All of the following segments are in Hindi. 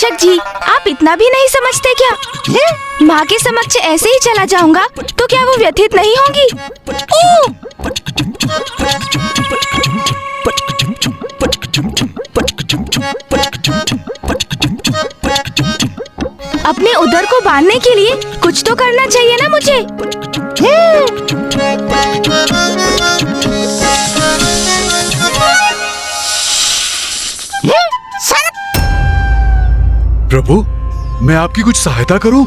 मूषक जी, आप इतना भी नहीं समझते क्या? माँ के समक्ष ऐसे ही चला जाऊंगा तो क्या वो व्यथित नहीं होंगी? अपने उदर को बांधने के लिए कुछ तो करना चाहिए ना मुझे। प्रभु, मैं आपकी कुछ सहायता करूं?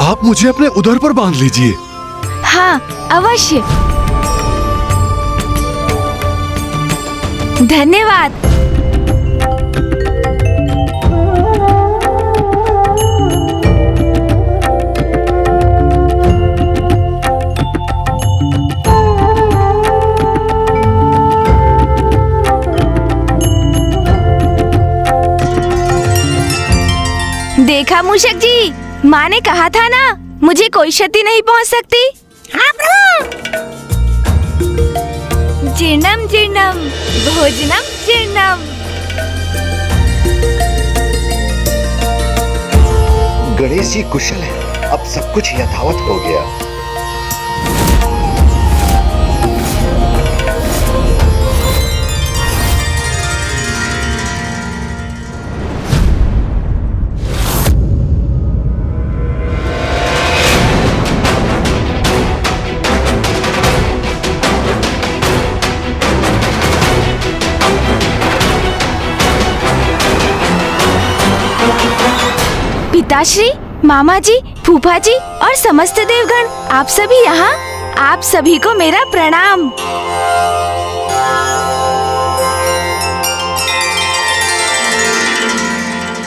आप मुझे अपने उदर पर बांध लीजिए। हाँ, अवश्य। धन्यवाद। देखा मूषक जी, माँ ने कहा था ना, मुझे कोई क्षति नहीं पहुँच सकती। हाँ प्रभु। जीर्णम जीर्णम भोजनम जीर्णम। गणेश जी कुशल है, अब सब कुछ यथावत हो गया। पिताश्री, मामा जी, फूफा जी और समस्त देवगण, आप सभी यहाँ। आप सभी को मेरा प्रणाम।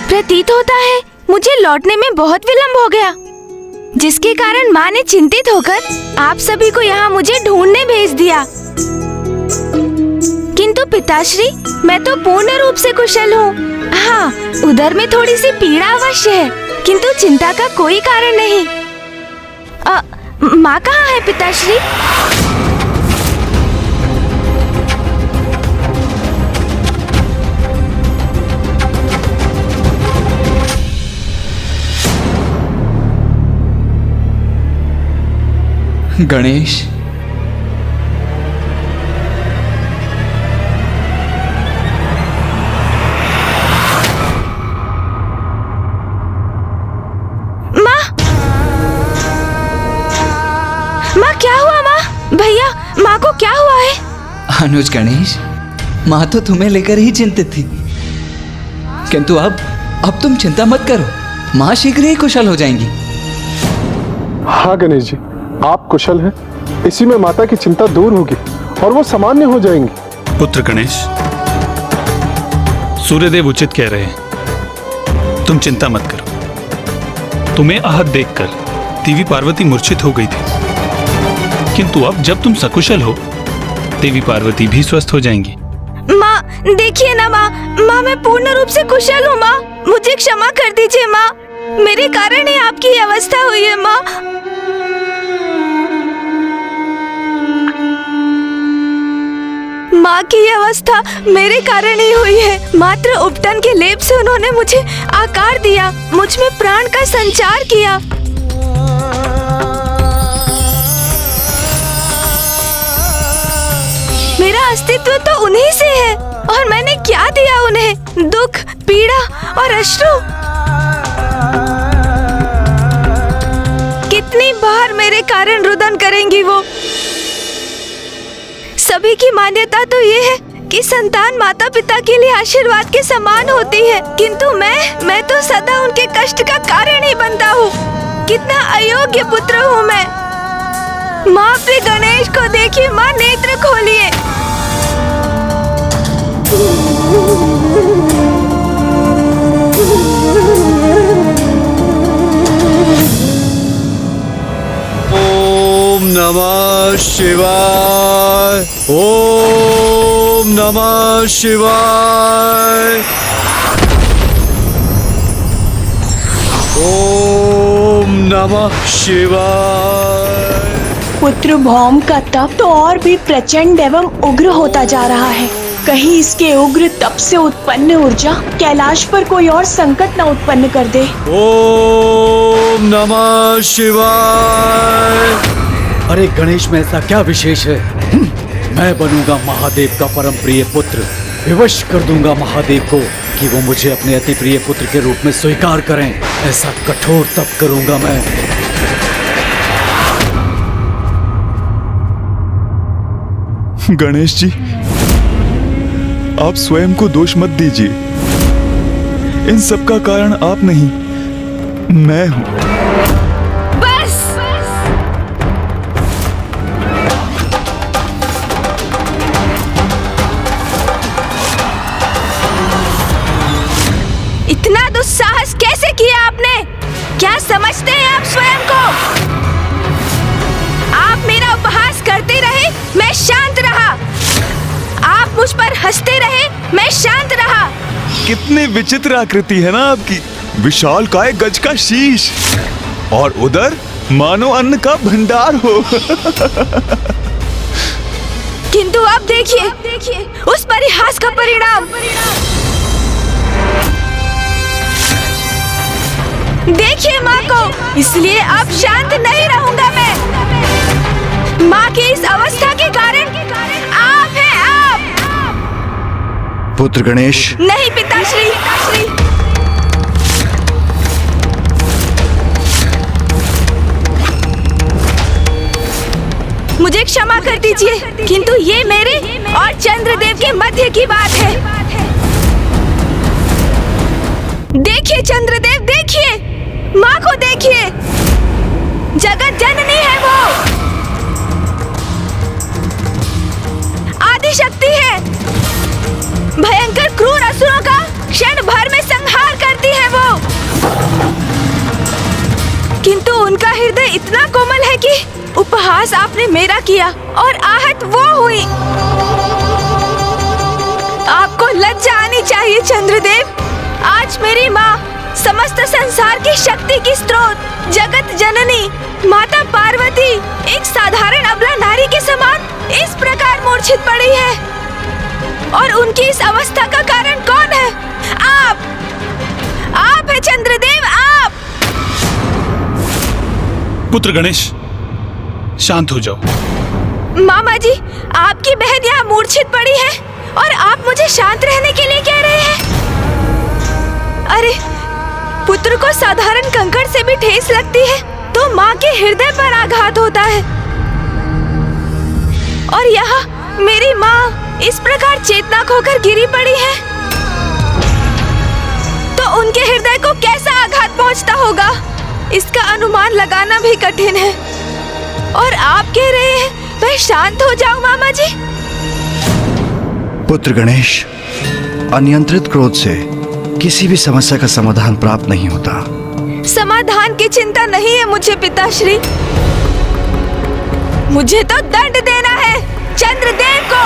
प्रतीत होता है मुझे लौटने में बहुत विलंब हो गया, जिसके कारण माँ ने चिंतित होकर आप सभी को यहाँ मुझे ढूंढने भेज दिया। किंतु पिताश्री, मैं तो पूर्ण रूप से कुशल हूँ। हाँ, उधर में थोड़ी सी पीड़ा अवश्य है, किंतु चिंता का कोई कारण नहीं। माँ कहाँ है पिताश्री? गणेश, क्या हुआ माँ? भैया, माँ को क्या हुआ है? अनुज गणेश, माँ तो तुम्हें लेकर ही चिंतित थी, किंतु अब तुम चिंता मत करो, माँ शीघ्र ही कुशल हो जाएंगी। हाँ गणेश जी, आप कुशल हैं, इसी में माता की चिंता दूर होगी और वो सामान्य हो जाएंगी। पुत्र गणेश, सूर्यदेव उचित कह रहे हैं, तुम चिंता मत करो। तुम्हें आहत देखकर देवी पार्वती मूर्छित हो गई थी, किंतु अब जब तुम सकुशल हो, देवी पार्वती भी स्वस्थ हो जाएंगी। माँ, देखिए ना माँ, मैं पूर्ण रूप से कुशल हूँ माँ, मुझे क्षमा कर दीजिए माँ, मेरे कारण ही आपकी अवस्था हुई है माँ। माँ की अवस्था मेरे कारण ही हुई है। मात्र उपटन के लेप से उन्होंने मुझे आकार दिया, मुझ में प्राण का संचार किया। मेरा अस्तित्व तो उन्हीं से है, और मैंने क्या दिया उन्हें? दुख, पीड़ा और अश्रु। कितनी बार मेरे कारण रुदन करेंगी वो? सभी की मान्यता तो ये है कि संतान माता पिता के लिए आशीर्वाद के समान होती है, किंतु मैं तो सदा उनके कष्ट का कारण ही बनता हूँ। कितना अयोग्य पुत्र हूँ मैं। माँ, अपने गणेश को देखिए माँ, नेत्र खोलिए। ओम नमः शिवाय, ओम नमः शिवाय, ओम नमः शिवाय। पुत्र भौम का तप तो और भी प्रचंड एवं उग्र होता जा रहा है। कहीं इसके उग्र तप से उत्पन्न ऊर्जा कैलाश पर कोई और संकट न उत्पन्न कर दे। ओम नमः शिवाय। अरे गणेश में ऐसा क्या विशेष है? मैं बनूंगा महादेव का परम प्रिय पुत्र। विवश कर दूंगा महादेव को कि वो मुझे अपने अति प्रिय पुत्र के रूप में स्वीकार करें। ऐसा कठोर तप करूंगा मैं। गणेश जी, आप स्वयं को दोष मत दीजिए। इन सब का कारण आप नहीं, मैं हूं। बस इतना दुस्साहस कैसे किया आपने? क्या समझते हैं आप स्वयं को? आप मेरा उपहास करते रहे, मैं शांत रहा। आप मुझ पर हंसते रहे, मैं शांत रहा। कितनी विचित्र आकृति है ना आपकी। विशाल काय गज का शीश और उधर मानो अन्न का भंडार हो। किंतु अब देखिए उस परिहास का परिणाम। देखिए माँ को। इसलिए अब शांत नहीं रहूंगा मैं। माँ की इस अवस्था के कारण आप हैं, आप। पुत्र गणेश। नहीं पिताश्री। मुझे क्षमा कर दीजिए, किंतु ये मेरे और चंद्रदेव के मध्य की बात है। देखिए चंद्रदेव, देखिए माँ को, देखिए जगत जननी है वो, आदि शक्ति है। भयंकर क्रूर असुरों का क्षण भर में संहार करती है वो। किंतु उनका हृदय इतना कोमल है कि उपहास आपने मेरा किया और आहत वो हुई। आपको लज्जा आनी चाहिए चंद्रदेव। आज मेरी माँ, समस्त संसार की शक्ति की स्रोत, जगत जननी माता पार्वती एक साधारण अबला नारी के समान इस प्रकार मूर्छित पड़ी है। और उनकी इस अवस्था का कारण कौन है? आप है चंद्रदेव, आप। पुत्र गणेश, शांत हो जाओ। मामा जी, आपकी बहन यहाँ मूर्छित पड़ी है और आप मुझे शांत रहने के लिए कह रहे हैं? अरे, पुत्र को साधारण कंकड़ से भी ठेस लगती है तो माँ के हृदय पर आघात होता है। और यहाँ मेरी माँ इस प्रकार चेतना खोकर गिरी पड़ी है तो उनके हृदय को कैसा आघात पहुँचता होगा, इसका अनुमान लगाना भी कठिन है। और आप कह रहे हैं मैं शांत हो जाऊं मामा जी? पुत्र गणेश, अनियंत्रित क्रोध से किसी भी समस्या का समाधान प्राप्त नहीं होता। समाधान की चिंता नहीं है मुझे पिताश्री। मुझे तो दंड देना है चंद्रदेव को।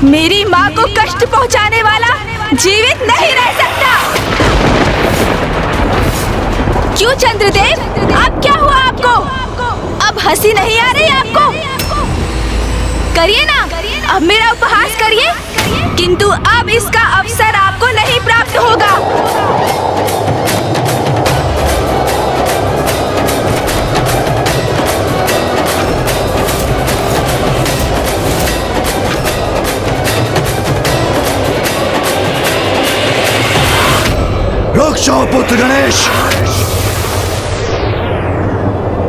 मेरी माँ को कष्ट पहुँचाने वाला जीवित नहीं रह सकता। क्यों चंद्रदेव, अब क्या हुआ आपको? अब हंसी नहीं आ रही आपको? करिए ना, अब मेरा उपहास करिए, किंतु अब इसका अवसर आपको नहीं प्राप्त होगा। रुक जाओ पुत्र गणेश,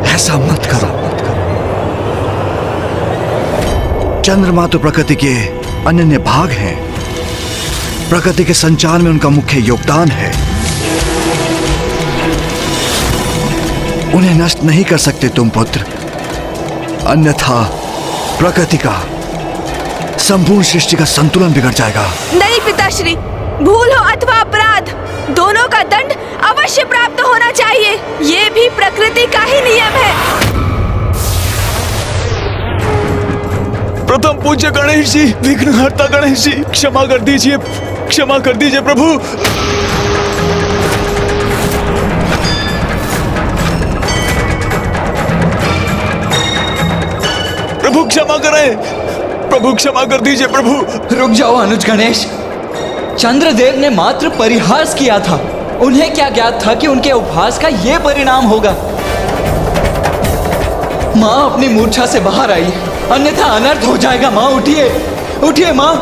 ऐसा मत करो। चंद्रमा तो प्रकृति के अनन्य भाग हैं। प्रकृति के संचार में उनका मुख्य योगदान है। उन्हें नष्ट नहीं कर सकते तुम पुत्र, अन्यथा प्रकृति का, संपूर्ण सृष्टि का संतुलन बिगड़ जाएगा। नहीं पिताश्री, भूल हो अथवा अपराध, दोनों का दंड अवश्य प्राप्त होना चाहिए। ये भी प्रकृति का ही नियम है। प्रथम पूज्य गणेश जी, विघ्नहर्ता गणेश जी, क्षमा कर दीजिए, क्षमा कर दीजिए प्रभु। प्रभु क्षमा करें, प्रभु क्षमा कर दीजिए प्रभु। रुक जाओ अनुज गणेश। चंद्रदेव ने मात्र परिहास किया था। उन्हें क्या ज्ञात था कि उनके उपहास का ये परिणाम होगा। माँ अपनी मूर्छा से बाहर आई, अन्यथा अनर्थ हो जाएगा। माँ उठिए, उठिए माँ।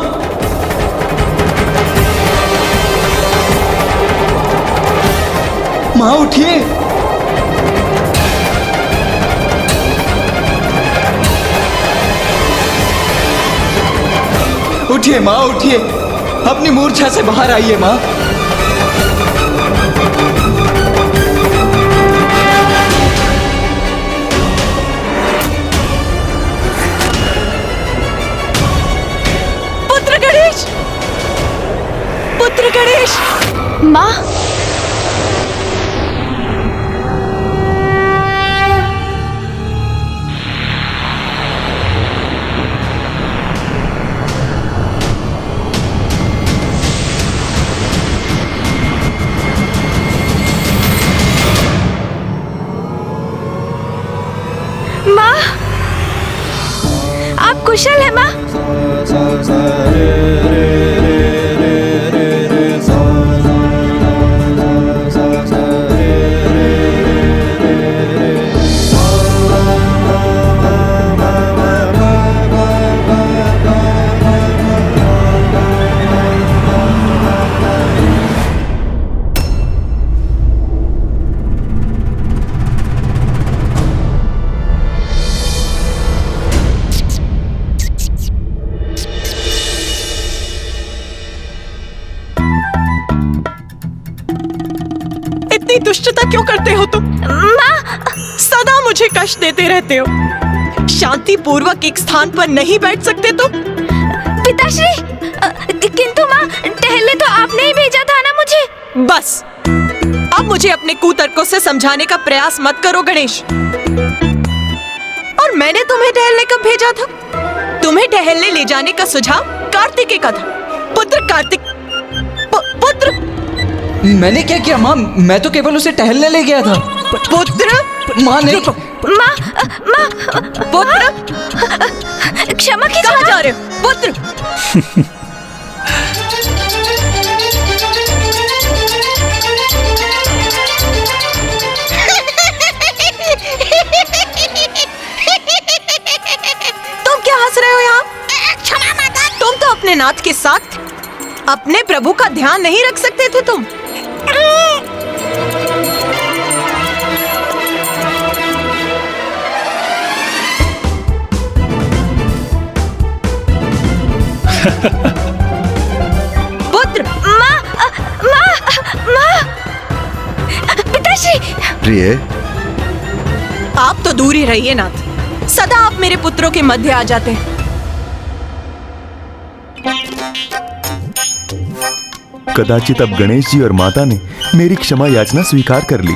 माँ उठिए। उठिए माँ, उठिए, अपनी मूर्छा से बाहर आइए माँ। पुत्र गणेश, पुत्र गणेश। माँ, माँ, आप कुशल है माँ? इतनी दुष्टता क्यों करते हो तुम? माँ, सदा मुझे कष्ट देते रहते हो। शांति पूर्वक एक स्थान पर नहीं बैठ सकते तुम? पिताश्री, किंतु माँ, टहलने तो आपने ही भेजा था ना मुझे। बस, अब मुझे अपने कुतर्कों से समझाने का प्रयास मत करो गणेश। और मैंने तुम्हें टहलने कब भेजा था? तुम्हें टहलने ले जाने का सुझाव कार्तिकेय का था। पुत्र कार्तिक, पुत्र। मैंने क्या किया माँ? मैं तो केवल उसे टहलने ले गया था। पुत्र, माँ नहीं। माँ, माँ, पुत्र, क्षमा कीजिए। कहाँ जा रहे हो? पुत्र। तुम क्या हंस रहे हो यहाँ? क्षमा माता। तुम तो अपने नाथ के साथ अपने प्रभु का ध्यान नहीं रख सकते थे तुम? पुत्र। माँ, माँ, माँ, पिताश्री। प्रिय, आप तो दूर ही रहिए नाथ। सदा आप मेरे पुत्रों के मध्य आ जाते हैं। कदाचित अब गणेश जी और माता ने मेरी क्षमा याचना स्वीकार कर ली।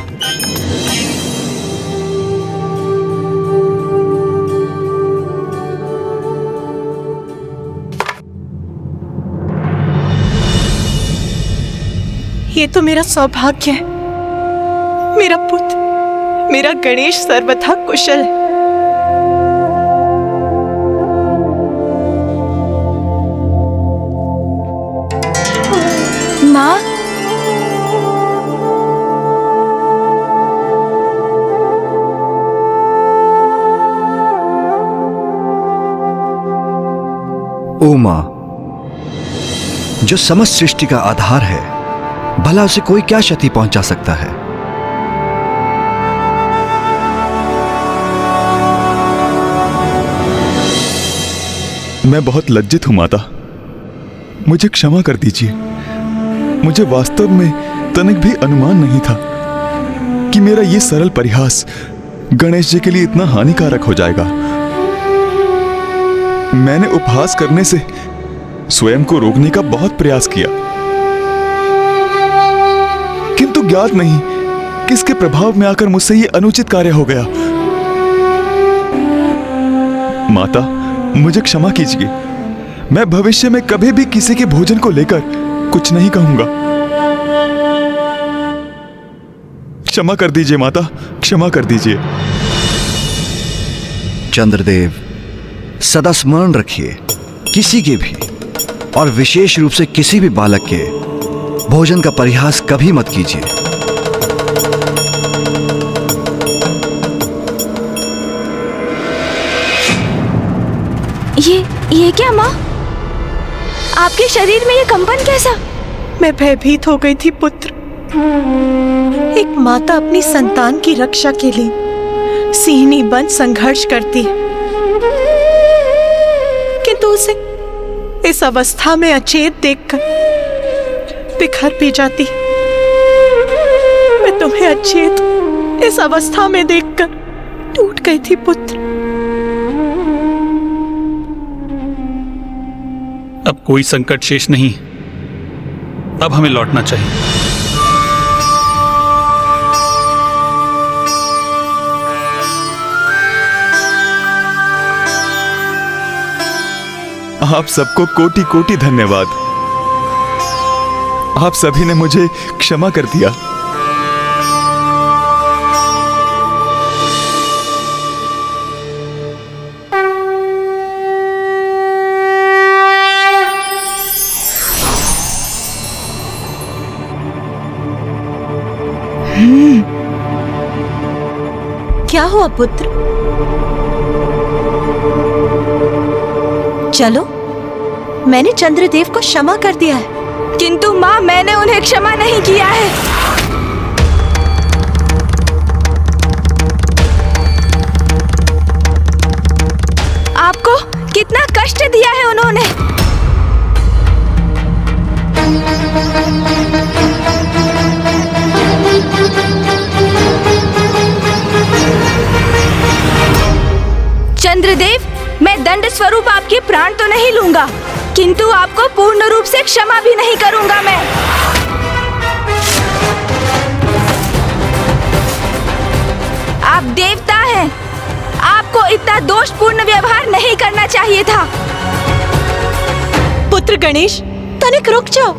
ये तो मेरा सौभाग्य है। मेरा पुत्र, मेरा गणेश सर्वथा कुशल है। माँ, ओ मां, जो समस्त सृष्टि का आधार है, भला उसे कोई क्या क्षति पहुंचा सकता है? मैं बहुत लज्जित हूं माता, मुझे क्षमा कर दीजिए। मुझे वास्तव में तनिक भी अनुमान नहीं था कि मेरा ये सरल परिहास गणेश जी के लिए इतना हानिकारक हो जाएगा। मैंने उपहास करने से स्वयं को रोकने का बहुत प्रयास किया, किंतु ज्ञात नहीं किसके प्रभाव में आकर मुझसे ये अनुचित कार्य हो गया। माता, मुझे क्षमा कीजिए। मैं भविष्य में कभी भी किसी के भोजन को लेकर कुछ नहीं कहूंगा। क्षमा कर दीजिए माता, क्षमा कर दीजिए। चंद्रदेव, सदा स्मरण रखिए, किसी के भी और विशेष रूप से किसी भी बालक के भोजन का परिहास कभी मत कीजिए। ये क्या माँ? आपके शरीर में ये कंपन कैसा? मैं भयभीत हो गई थी पुत्र। एक माता अपनी संतान की रक्षा के लिए सिंहनी बन संघर्ष करती है, किंतु उसे इस अवस्था में अचेत देखकर बिखर भी जाती। मैं तुम्हें अचेत इस अवस्था में देखकर टूट गई थी पुत्र। अब कोई संकट शेष नहीं, अब हमें लौटना चाहिए। आप सबको कोटि कोटि धन्यवाद। आप सभी ने मुझे क्षमा कर दिया। क्या हुआ पुत्र? चलो, मैंने चंद्रदेव को क्षमा कर दिया है। किंतु माँ, मैंने उन्हें क्षमा नहीं किया है। आपको कितना कष्ट दिया है उन्होंने। चंद्रदेव, मैं दंड स्वरूप आपके प्राण तो नहीं लूंगा, किंतु आपको पूर्ण रूप से क्षमा भी नहीं करूंगा मैं। आप देवता हैं, आपको इतना दोषपूर्ण व्यवहार नहीं करना चाहिए था। पुत्र गणेश, तनिक रुक जाओ।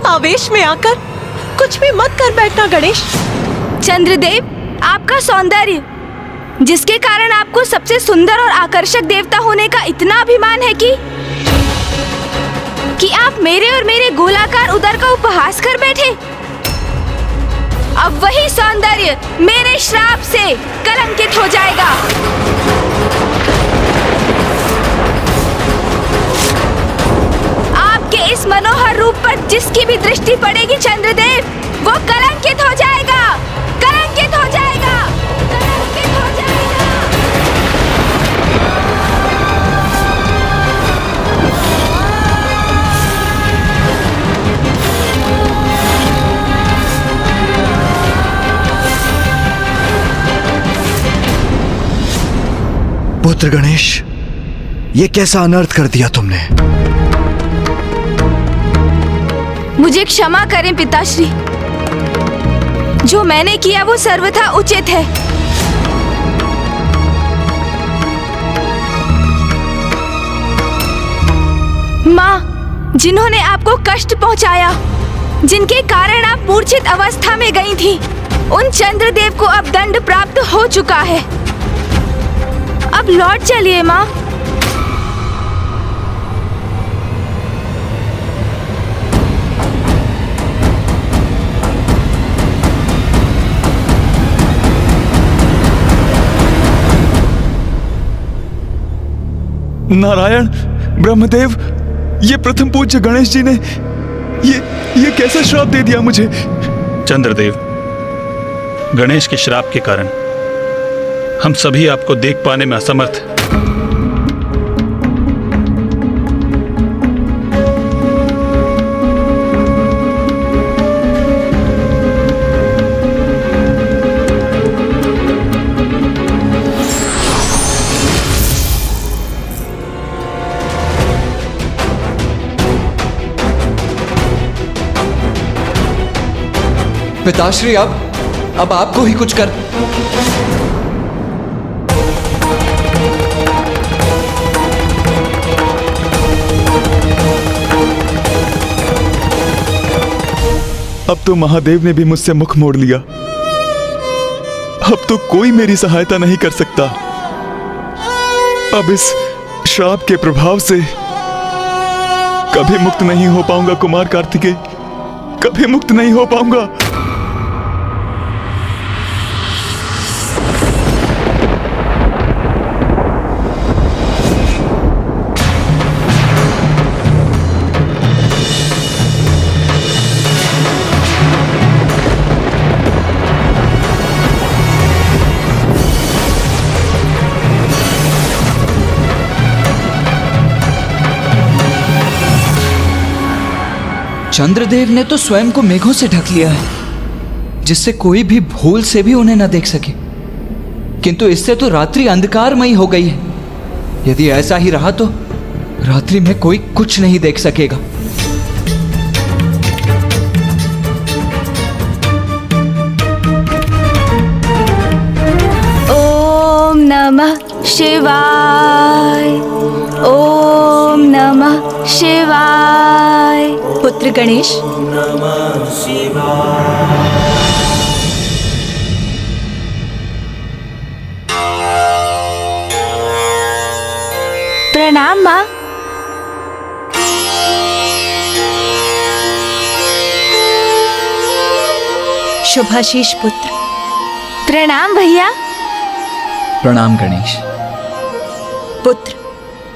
आवेश में आकर कुछ भी मत कर बैठना गणेश। चंद्रदेव, आपका सौंदर्य, जिसके कारण आपको सबसे सुंदर और आकर्षक देवता होने का इतना अभिमान है कि आप मेरे और मेरे गोलाकार उदर का उपहास कर बैठे। अब वही सौंदर्य मेरे श्राप से कलंकित हो जाएगा। आपके इस मनोहर रूप पर जिसकी भी दृष्टि पड़ेगी चंद्रदेव, वो कलंकित हो जाएगा, कलंकित हो जाएगा, कलंकित हो जाएगा। पुत्र गणेश, ये कैसा अनर्थ कर दिया तुमने? मुझे क्षमा करें पिताश्री। जो मैंने किया वो सर्वथा उचित है। माँ, जिन्होंने आपको कष्ट पहुंचाया, जिनके कारण आप मूर्छित अवस्था में गई थी, उन चंद्रदेव को अब दंड प्राप्त हो चुका है। अब लौट चलिए माँ। नारायण, ब्रह्मदेव, ये प्रथम पूज्य गणेश जी ने ये कैसा श्राप दे दिया मुझे? चंद्रदेव, गणेश के श्राप के कारण हम सभी आपको देख पाने में असमर्थ हैं। पिताश्री अब आपको ही कुछ कर। अब तो महादेव ने भी मुझसे मुख मोड़ लिया। अब तो कोई मेरी सहायता नहीं कर सकता। अब इस श्राप के प्रभाव से कभी मुक्त नहीं हो पाऊंगा कुमार कार्तिकेय, कभी मुक्त नहीं हो पाऊंगा। चंद्रदेव ने तो स्वयं को मेघों से ढक लिया है, जिससे कोई भी भूल से भी उन्हें न देख सके। किंतु इससे तो रात्रि अंधकारमयी हो गई है। यदि ऐसा ही रहा तो रात्रि में कोई कुछ नहीं देख सकेगा। ओम नमः शिवाय, ओम नमः शिवाय। पुत्र गणेश, प्रणाम माँ। शुभाशीष पुत्र। प्रणाम भैया। प्रणाम गणेश। पुत्र,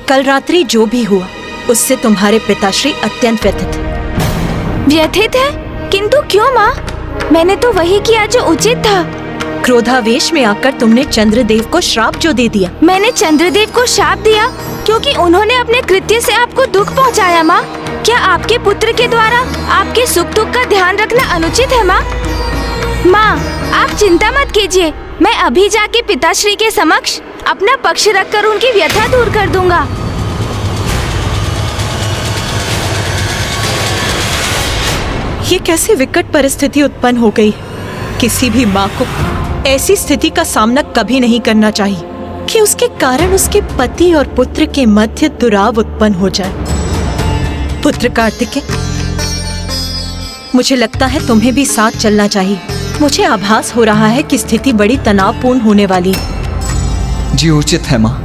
कल रात्रि जो भी हुआ उससे तुम्हारे पिताश्री अत्यंत व्यथित हैं। व्यथित है? किंतु क्यों माँ? मैंने तो वही किया जो उचित था। क्रोधावेश में आकर तुमने चंद्रदेव को श्राप जो दे दिया। मैंने चंद्रदेव को शाप दिया क्योंकि उन्होंने अपने कृत्य से आपको दुख पहुंचाया माँ। क्या आपके पुत्र के द्वारा आपके सुख दुख का ध्यान रखना अनुचित है माँ? माँ, आप चिंता मत कीजिए, मैं अभी जाके पिताश्री के समक्ष अपना पक्ष रखकर उनकी व्यथा दूर कर दूंगा। ये कैसी विकट परिस्थिति उत्पन्न हो गई। किसी भी माँ को ऐसी स्थिति का सामना कभी नहीं करना चाहिए कि उसके कारण उसके पति और पुत्र के मध्य दुराव उत्पन्न हो जाए। पुत्र कार्तिकेय, मुझे लगता है तुम्हें भी साथ चलना चाहिए। मुझे आभास हो रहा है कि स्थिति बड़ी तनावपूर्ण होने वाली है। जी उचित है माँ।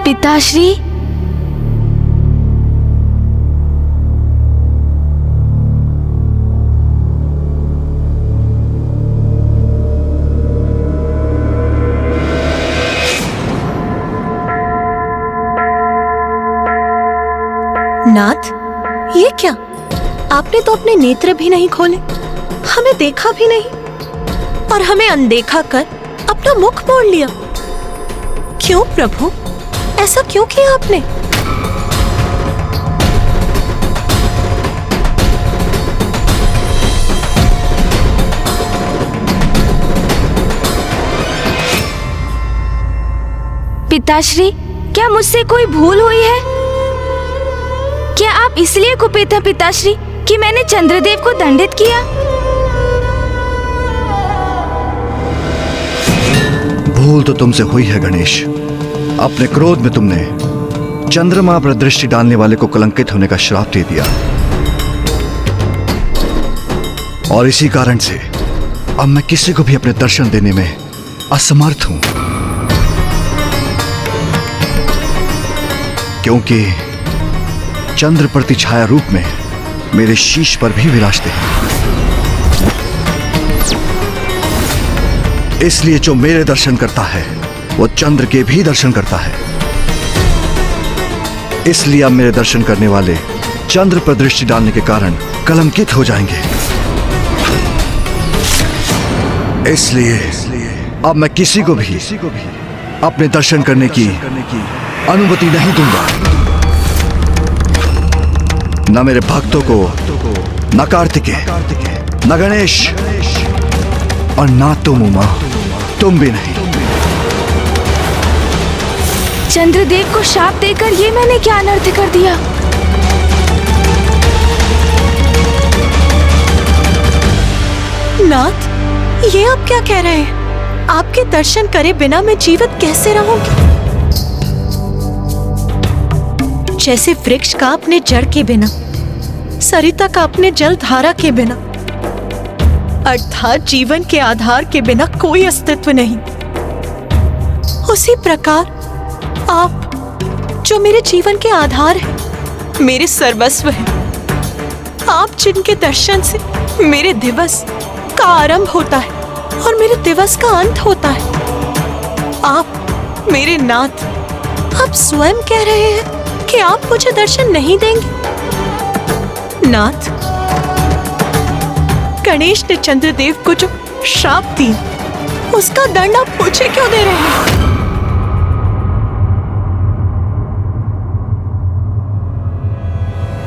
पिताश्री, नाथ, ये क्या? आपने तो अपने नेत्र भी नहीं खोले, हमें देखा भी नहीं और हमें अनदेखा कर अपना मुख मोड़ लिया। क्यों प्रभु, ऐसा क्यों किया आपने? पिताश्री, क्या मुझसे कोई भूल हुई है? क्या आप इसलिए कुपित हैं पिताश्री कि मैंने चंद्रदेव को दंडित किया? भूल तो तुमसे हुई है गणेश। अपने क्रोध में तुमने चंद्रमा पर दृष्टि डालने वाले को कलंकित होने का श्राप दे दिया और इसी कारण से अब मैं किसी को भी अपने दर्शन देने में असमर्थ हूं, क्योंकि चंद्र प्रति छाया रूप में मेरे शीश पर भी विराजते हैं। इसलिए जो मेरे दर्शन करता है वो चंद्र के भी दर्शन करता है। इसलिए अब मेरे दर्शन करने वाले चंद्र पर दृष्टि डालने के कारण कलंकित हो जाएंगे। इसलिए अब मैं किसी को भी अपने दर्शन करने की अनुमति नहीं दूंगा। न मेरे भक्तों को, न कार्तिकेय, न गणेश, और ना तुम उमा, तुम भी नहीं। चंद्रदेव को शाप देकर ये मैंने क्या अनर्थ कर दिया? नाथ, ये आप क्या कह रहे हैं? आपके दर्शन करे बिना मैं जीवित कैसे रहूंगी? जैसे वृक्ष का अपने जड़ के बिना, सरिता का अपने जल धारा के बिना, अर्थात जीवन के आधार के बिना कोई अस्तित्व नहीं, उसी प्रकार आप, जो मेरे जीवन के आधार हैं, मेरे सर्वस्व हैं, आप जिनके दर्शन से मेरे दिवस का आरंभ होता है और मेरे दिवस का अंत होता है, आप मेरे नाथ, आप स्वयं कह रहे हैं कि आप मुझे दर्शन नहीं देंगे। नाथ, गणेश ने चंद्रदेव को जो श्राप दी, उसका दंड आप मुझे क्यों दे रहे हैं?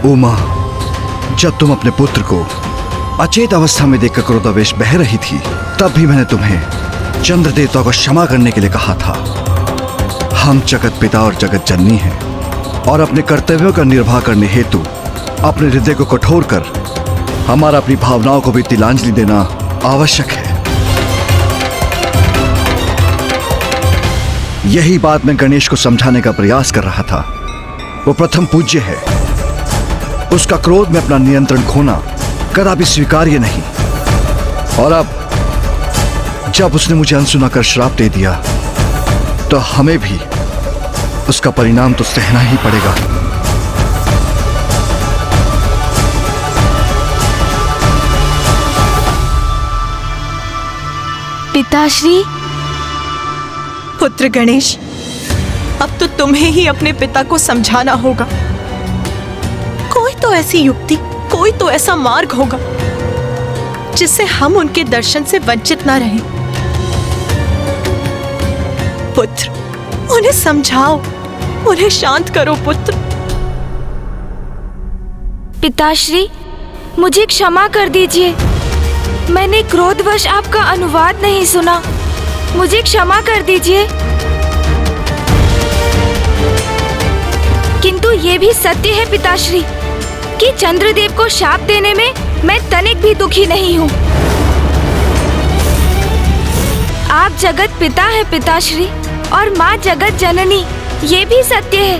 उमा, जब तुम अपने पुत्र को अचेत अवस्था में देखकर क्रोधावेश बह रही थी, तब भी मैंने तुम्हें चंद्र देवता को क्षमा करने के लिए कहा था। हम जगत पिता और जगत जननी हैं और अपने कर्तव्यों का निर्वाह करने हेतु अपने हृदय को कठोर कर हमारा अपनी भावनाओं को भी तिलांजलि देना आवश्यक है। यही बात मैं गणेश को समझाने का प्रयास कर रहा था। वो प्रथम पूज्य है, उसका क्रोध में अपना नियंत्रण खोना कदापि स्वीकार्य नहीं। और अब जब उसने मुझे अनसुना कर श्राप दे दिया, तो हमें भी उसका परिणाम तो सहना ही पड़ेगा। पिताश्री। पुत्र गणेश, अब तो तुम्हें ही अपने पिता को समझाना होगा। कोई तो ऐसी युक्ति, कोई तो ऐसा मार्ग होगा जिससे हम उनके दर्शन से वंचित ना रहें। पुत्र, उन्हें समझाओ, उन्हें शांत करो पुत्र। पिताश्री, मुझे क्षमा कर दीजिए। मैंने क्रोधवश आपका अनुवाद नहीं सुना। मुझे क्षमा कर दीजिए। किंतु ये भी सत्य है पिताश्री कि चंद्रदेव को शाप देने में मैं तनिक भी दुखी नहीं हूँ। आप जगत पिता है पिताश्री और माँ जगत जननी, ये भी सत्य है।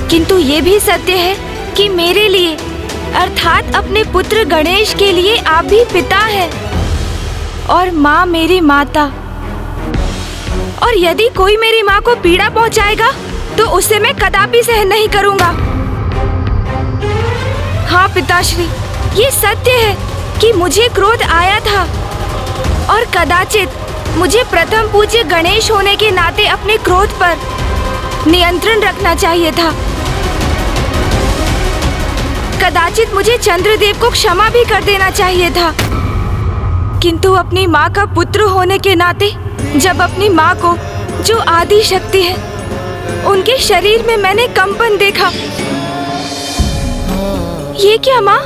किंतु ये भी सत्य है कि मेरे लिए अर्थात अपने पुत्र गणेश के लिए आप भी पिता हैं और माँ मेरी माता। और यदि कोई मेरी माँ को पीड़ा पहुँचाएगा तो उसे मैं कदापि सहन नहीं करूँगा। हाँ पिताश्री, ये सत्य है कि मुझे क्रोध आया था और कदाचित मुझे प्रथम पूज्य गणेश होने के नाते अपने क्रोध पर नियंत्रण रखना चाहिए था। कदाचित मुझे चंद्रदेव को क्षमा भी कर देना चाहिए था। किंतु अपनी माँ का पुत्र होने के नाते जब अपनी माँ को, जो आदि शक्ति है, उनके शरीर में मैंने कंपन देखा। ये क्या माँ?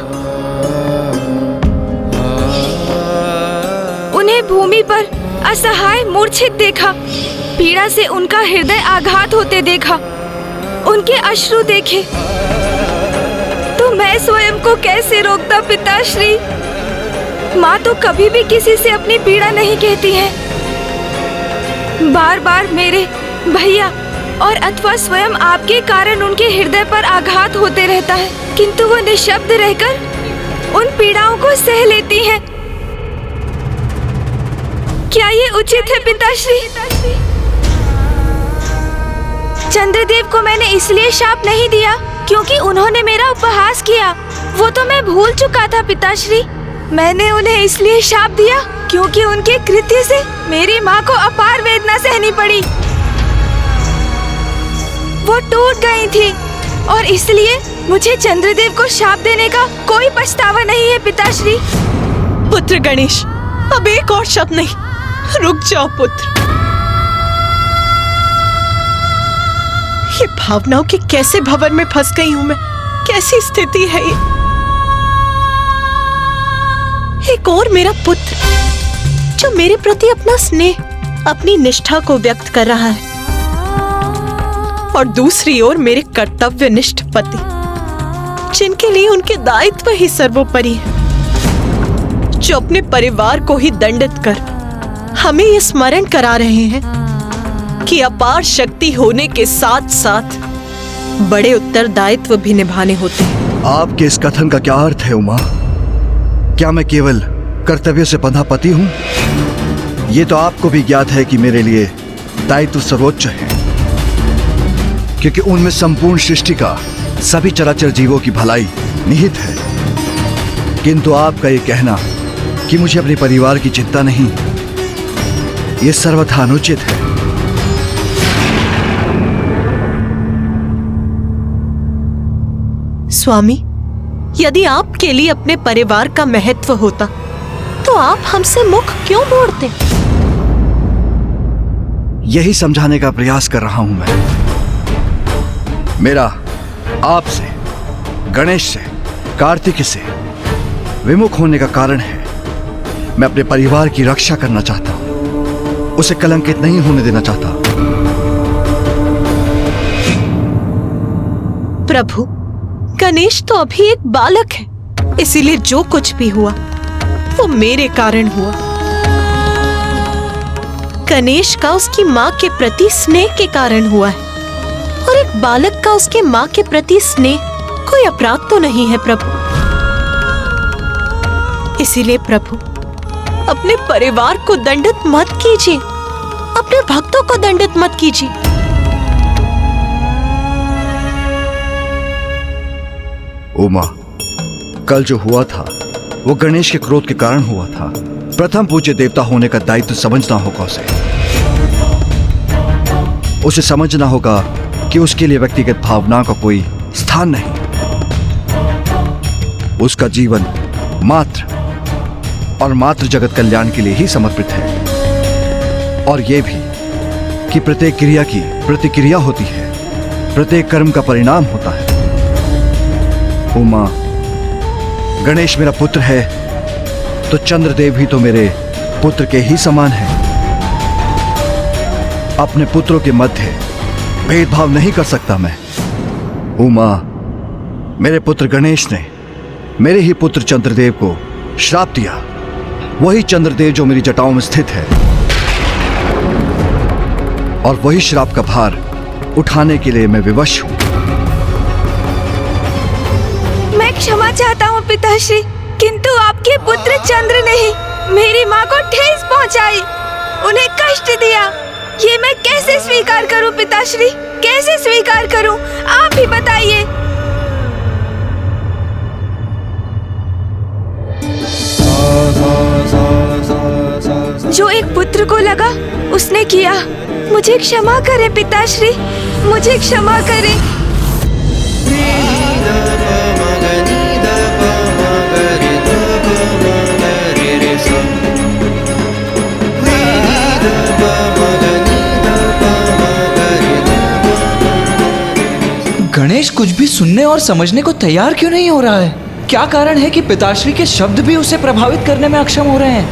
उन्हें भूमि पर असहाय मूर्छित देखा, पीड़ा से उनका हृदय आघात होते देखा, उनके अश्रु देखे, तो मैं स्वयं को कैसे रोकता पिताश्री? माँ तो कभी भी किसी से अपनी पीड़ा नहीं कहती है। बार बार मेरे भैया और अथवा स्वयं आपके कारण उनके हृदय पर आघात होते रहता है, किंतु वो निशब्द रहकर उन पीड़ाओं को सह लेती हैं। क्या ये उचित है पिताश्री? चंद्रदेव को मैंने इसलिए शाप नहीं दिया क्योंकि उन्होंने मेरा उपहास किया, वो तो मैं भूल चुका था पिताश्री। मैंने उन्हें इसलिए शाप दिया क्योंकि उनके कृत्य से मेरी माँ को अपार वेदना सहनी पड़ी। वो टूट गई थी और इसलिए मुझे चंद्रदेव को शाप देने का कोई पछतावा नहीं है पिताश्री। पुत्र गणेश, अब एक और शब्द नहीं, रुक जाओ पुत्र। ये भावनाओं के कैसे भंवर में फंस गई हूं मैं? कैसी स्थिति है ये? एक और मेरा पुत्र जो मेरे प्रति अपना स्नेह, अपनी निष्ठा को व्यक्त कर रहा है, और दूसरी ओर मेरे कर्तव्यनिष्ठ पति जिनके लिए उनके दायित्व ही सर्वोपरि है, जो अपने परिवार को ही दंडित कर हमें ये स्मरण करा रहे हैं कि अपार शक्ति होने के साथ साथ बड़े उत्तरदायित्व भी निभाने होते हैं। आपके इस कथन का क्या अर्थ है उमा? क्या मैं केवल कर्तव्य से बंधा पति हूं? ये तो आपको भी ज्ञात है कि मेरे लिए दायित्व सर्वोच्च है, क्योंकि उनमें संपूर्ण सृष्टि का, सभी चराचर जीवों की भलाई निहित है। किंतु आपका ये कहना कि मुझे अपने परिवार की चिंता नहीं, ये सर्वथा अनुचित है। स्वामी, यदि आपके लिए अपने परिवार का महत्व होता तो आप हमसे मुख क्यों मोड़ते? यही समझाने का प्रयास कर रहा हूं मैं। मेरा आपसे, गणेश से, कार्तिक से विमुख होने का कारण है मैं अपने परिवार की रक्षा करना चाहता हूं, उसे कलंकित नहीं होने देना चाहता। प्रभु, गणेश तो अभी एक बालक है, इसीलिए जो कुछ भी हुआ वो मेरे कारण हुआ। गणेश का उसकी माँ के प्रति स्नेह के कारण हुआ है, और एक बालक का उसके माँ के प्रति स्नेह कोई अपराध तो नहीं है प्रभु। इसीलिए प्रभु, अपने परिवार को दंडित मत कीजिए, अपने भक्तों को दंडित मत कीजिए। उमा, कल जो हुआ था वो गणेश के क्रोध के कारण हुआ था। प्रथम पूज्य देवता होने का दायित्व समझना होगा उसे समझना होगा कि उसके लिए व्यक्तिगत भावनाओं का कोई स्थान नहीं। उसका जीवन मात्र और मात्र जगत कल्याण के लिए ही समर्पित है, और यह भी कि प्रत्येक क्रिया की प्रतिक्रिया होती है, प्रत्येक कर्म का परिणाम होता है। उमा, गणेश मेरा पुत्र है तो चंद्रदेव भी तो मेरे पुत्र के ही समान है। अपने पुत्रों के मध्य भेदभाव नहीं कर सकता मैं। उमा, मेरे पुत्र गणेश ने मेरे ही पुत्र चंद्रदेव को श्राप दिया, वही चंद्रदेव जो मेरी जटाओं में स्थित है, और वही श्राप का भार उठाने के लिए मैं विवश हूं। मैं क्षमा चाहता हूँ पिताश्री, किंतु आपके पुत्र चंद्र ने ही मेरी माँ को ठेस पहुँचाई, उन्हें कष्ट दिया। ये मैं कैसे स्वीकार करूँ पिताश्री, कैसे स्वीकार करूँ? आप ही बताइए। जो एक पुत्र को लगा उसने किया। मुझे क्षमा करें पिताश्री, मुझे क्षमा करें। गणेश कुछ भी सुनने और समझने को तैयार क्यों नहीं हो रहा है? क्या कारण है कि पिताश्री के शब्द भी उसे प्रभावित करने में अक्षम हो रहे हैं?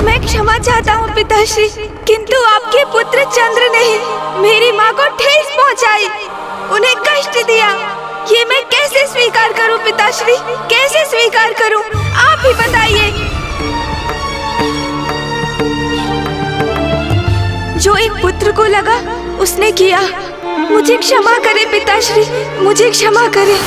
मैं क्षमा चाहता हूँ पिताश्री, किंतु आपके पुत्र चंद्र ने ही मेरी माँ को ठेस पहुँचाई, उन्हें कष्ट दिया। ये मैं कैसे स्वीकार करूँ पिताश्री, कैसे स्वीकार करूँ? आप ही बताइए। जो एक पुत्र को लगा उसने किया। मुझे क्षमा करें पिताश्री, मुझे क्षमा करें।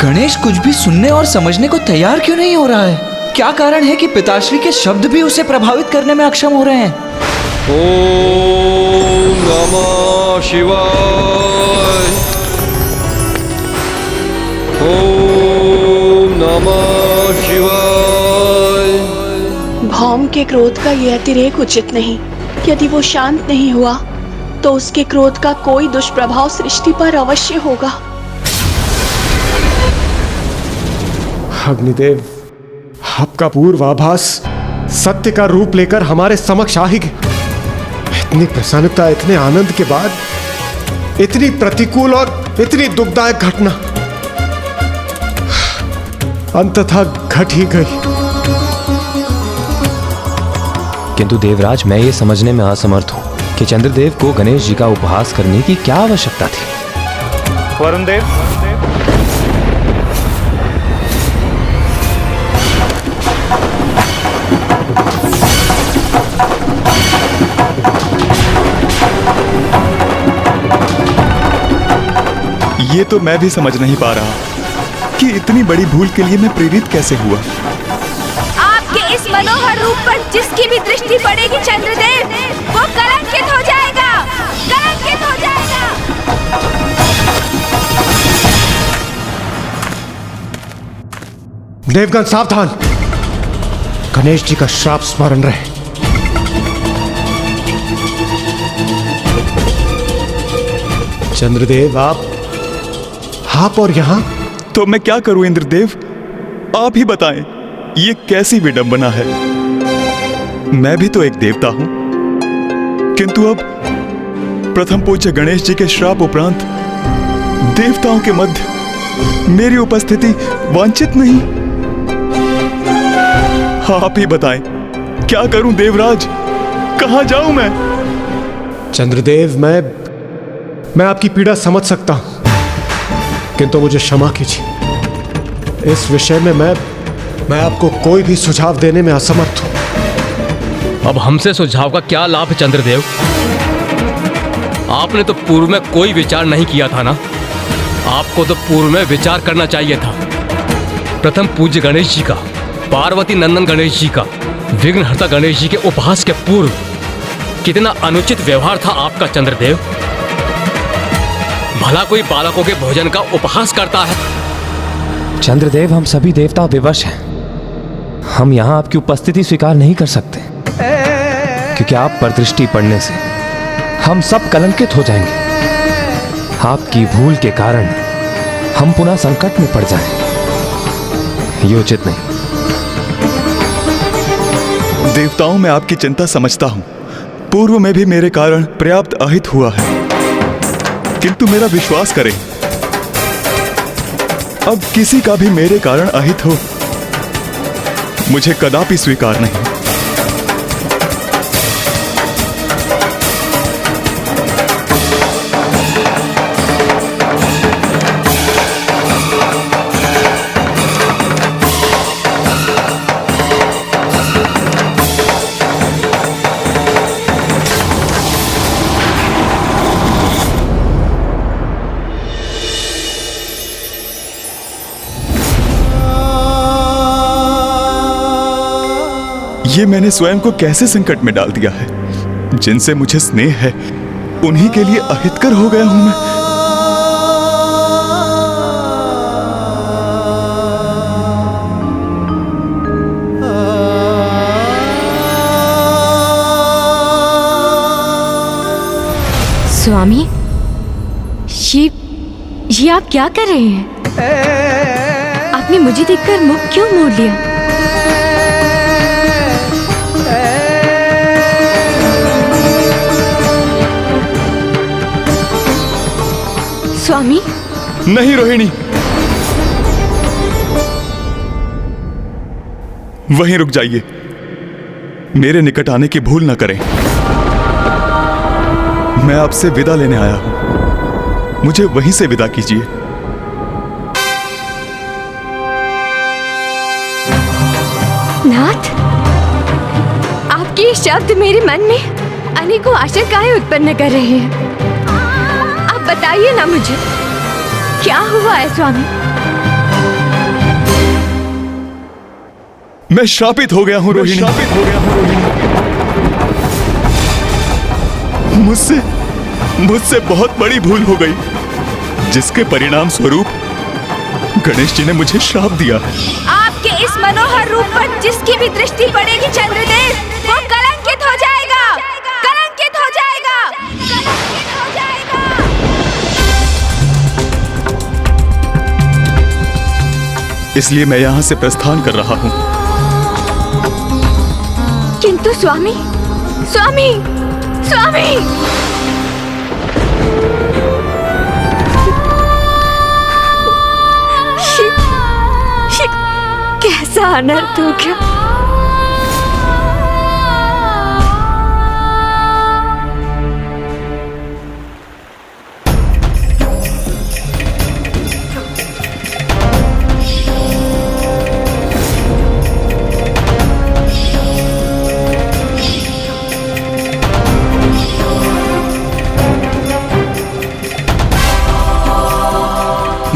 गणेश कुछ भी सुनने और समझने को तैयार क्यों नहीं हो रहा है? क्या कारण है कि पिताश्री के शब्द भी उसे प्रभावित करने में अक्षम हो रहे हैं? ओम नमः शिवाय। ओम नमः शिवाय। भौम के क्रोध का यह अतिरेक उचित नहीं। यदि वो शांत नहीं हुआ तो उसके क्रोध का कोई दुष्प्रभाव सृष्टि पर अवश्य होगा। अग्निदेव, आपका पूर्वाभास सत्य का रूप लेकर हमारे समक्ष आ ही गए। इतनी प्रसन्नता, इतने आनंद के बाद इतनी प्रतिकूल और इतनी दुखदायक घटना अंततः घट ही गई। किंतु देवराज, मैं ये समझने में असमर्थ हूं कि चंद्रदेव को गणेश जी का उपहास करने की क्या आवश्यकता थी। वरुण देव, ये तो मैं भी समझ नहीं पा रहा कि इतनी बड़ी भूल के लिए मैं प्रेरित कैसे हुआ। आपके इस मनोहर रूप पर जिसकी भी दृष्टि पड़ेगी चंद्रदेव, वो कलंकित हो जाएगा, कलंकित हो जाएगा। देवगण सावधान, गणेश जी का श्राप स्मरण रहे। चंद्रदेव, आप और यहां तो मैं क्या करूं इंद्रदेव, आप ही बताएं, ये कैसी विडंबना है। मैं भी तो एक देवता हूं, किंतु अब प्रथम पूज्य गणेश जी के श्राप उपरांत देवताओं के मध्य मेरी उपस्थिति वांछित नहीं। आप ही बताएं, क्या करूं देवराज, कहां जाऊं मैं। चंद्रदेव, मैं आपकी पीड़ा समझ सकता हूं, किंतु मुझे क्षमा कीजिए। इस विषय में मैं आपको कोई भी सुझाव देने में असमर्थ हूं। अब हमसे सुझाव का क्या लाभ चंद्रदेव? आपने तो पूर्व में कोई विचार नहीं किया था ना। आपको तो पूर्व में विचार करना चाहिए था। प्रथम पूज्य गणेश जी का, पार्वती नंदन गणेश जी का, विघ्नहर्ता गणेश जी के उपहास के पूर्व कितना अनुचित व्यवहार था आपका चंद्रदेव। भला कोई बालकों के भोजन का उपहास करता है? चंद्रदेव, हम सभी देवता विवश हैं। हम यहाँ आपकी उपस्थिति स्वीकार नहीं कर सकते, क्योंकि आप पर दृष्टि पड़ने से हम सब कलंकित हो जाएंगे। आपकी भूल के कारण हम पुनः संकट में पड़ जाएं। ये उचित नहीं। देवताओं, मैं आपकी चिंता समझता हूं। पूर्व में भी मेरे कारण पर्याप्त अहित हुआ है, किंतु मेरा विश्वास करें, अब किसी का भी मेरे कारण अहित हो, मुझे कदापि स्वीकार नहीं। ये मैंने स्वयं को कैसे संकट में डाल दिया है। जिनसे मुझे स्नेह है, उन्हीं के लिए अहितकर हो गया हूं मैं। स्वामी, ये आप क्या कर रहे हैं? आपने मुझे देखकर मुख क्यों मोड़ लिया? स्वामी, नहीं रोहिणी, वहीं रुक जाइए। मेरे निकट आने की भूल न करें। मैं आपसे विदा लेने आया हूं, मुझे वहीं से विदा कीजिए। नाथ, आपके ये शब्द मेरे मन में अनेकों आशंकाएं उत्पन्न कर रहे हैं। आप बताइए ना मुझे, क्या हुआ है स्वामी? मैं श्रापित हो गया हूं रोहिणी। मुझसे बहुत बड़ी भूल हो गई, जिसके परिणाम स्वरूप गणेश जी ने मुझे श्राप दिया है। आपके इस मनोहर रूप पर जिसकी भी दृष्टि पड़ेगी चंद्रदेव, वो कलंकित हो जाएगा, कलंकित हो जाएगा। इसलिए मैं यहाँ से प्रस्थान कर रहा हूँ। किंतु स्वामी, स्वामी, स्वामी! कैसा अनर्थ हो गया।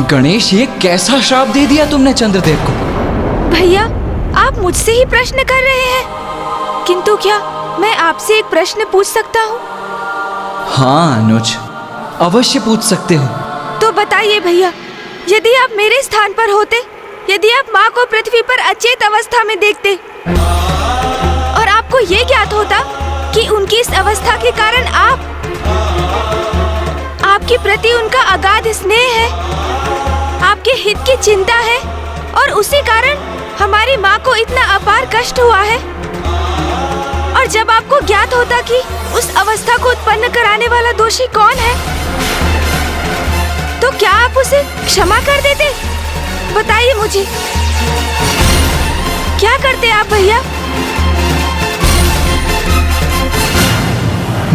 गणेश, ये कैसा श्राप दे दिया तुमने चंद्रदेव को? भैया, आप मुझसे ही प्रश्न कर रहे हैं, किंतु क्या मैं आपसे एक प्रश्न पूछ सकता हूँ? हाँ अनुज, अवश्य पूछ सकते हो। तो बताइए भैया, यदि आप मेरे स्थान पर होते, यदि आप माँ को पृथ्वी पर अचेत अवस्था में देखते और आपको ये ज्ञात होता कि उनकी इस अवस्था के कारण आपके प्रति उनका अगाध स्नेह है, आपके हित की चिंता है और उसी कारण हमारी माँ को इतना अपार कष्ट हुआ है, और जब आपको ज्ञात होता कि उस अवस्था को उत्पन्न कराने वाला दोषी कौन है, तो क्या आप उसे क्षमा कर देते? बताइए मुझे, क्या करते आप भैया?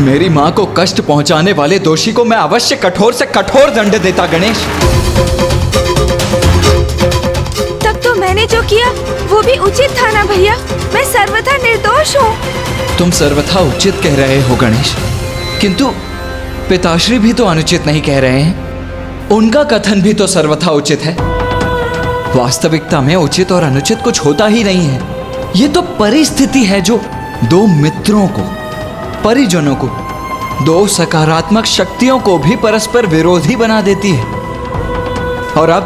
मेरी माँ को कष्ट पहुंचाने वाले दोषी को मैं अवश्य कठोर से कठोर दंड देता गणेश। तब तो मैंने जो किया वो भी उचित था ना भैया? मैं सर्वथा निर्दोष हूँ। तुम सर्वथा उचित कह रहे हो गणेश, किंतु पिताश्री भी तो अनुचित नहीं कह रहे हैं। उनका कथन भी तो सर्वथा उचित है। वास्तविकता में उचित और अनुचित कुछ होता ही नहीं है। ये तो परिस्थिति है जो दो मित्रों को, परिजनों को, दो सकारात्मक शक्तियों को भी परस्पर विरोधी बना देती है। और अब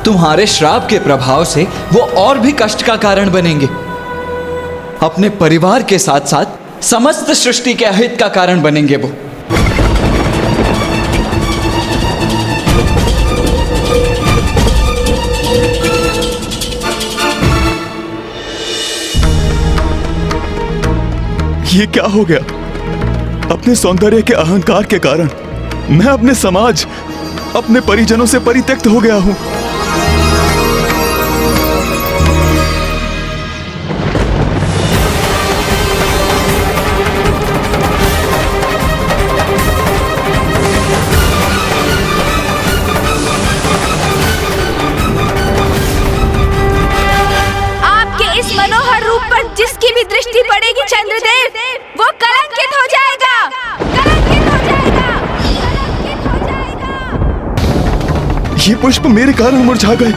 तुम्हारे श्राप के प्रभाव से वो और भी कष्ट का कारण बनेंगे। अपने परिवार के साथ साथ समस्त सृष्टि के अहित का कारण बनेंगे वो। ये क्या हो गया? अपने सौंदर्य के अहंकार के कारण मैं अपने समाज, अपने परिजनों से परित्यक्त हो गया हूं। आपके इस मनोहर रूप पर जिसकी भी दृष्टि पड़ेगी चंद्रदेव, वो कलंकित हो जाएगा, कलंकित हो जाएगा, कलंकित हो जाएगा। ये पुष्प मेरे कारण मुरझा गए।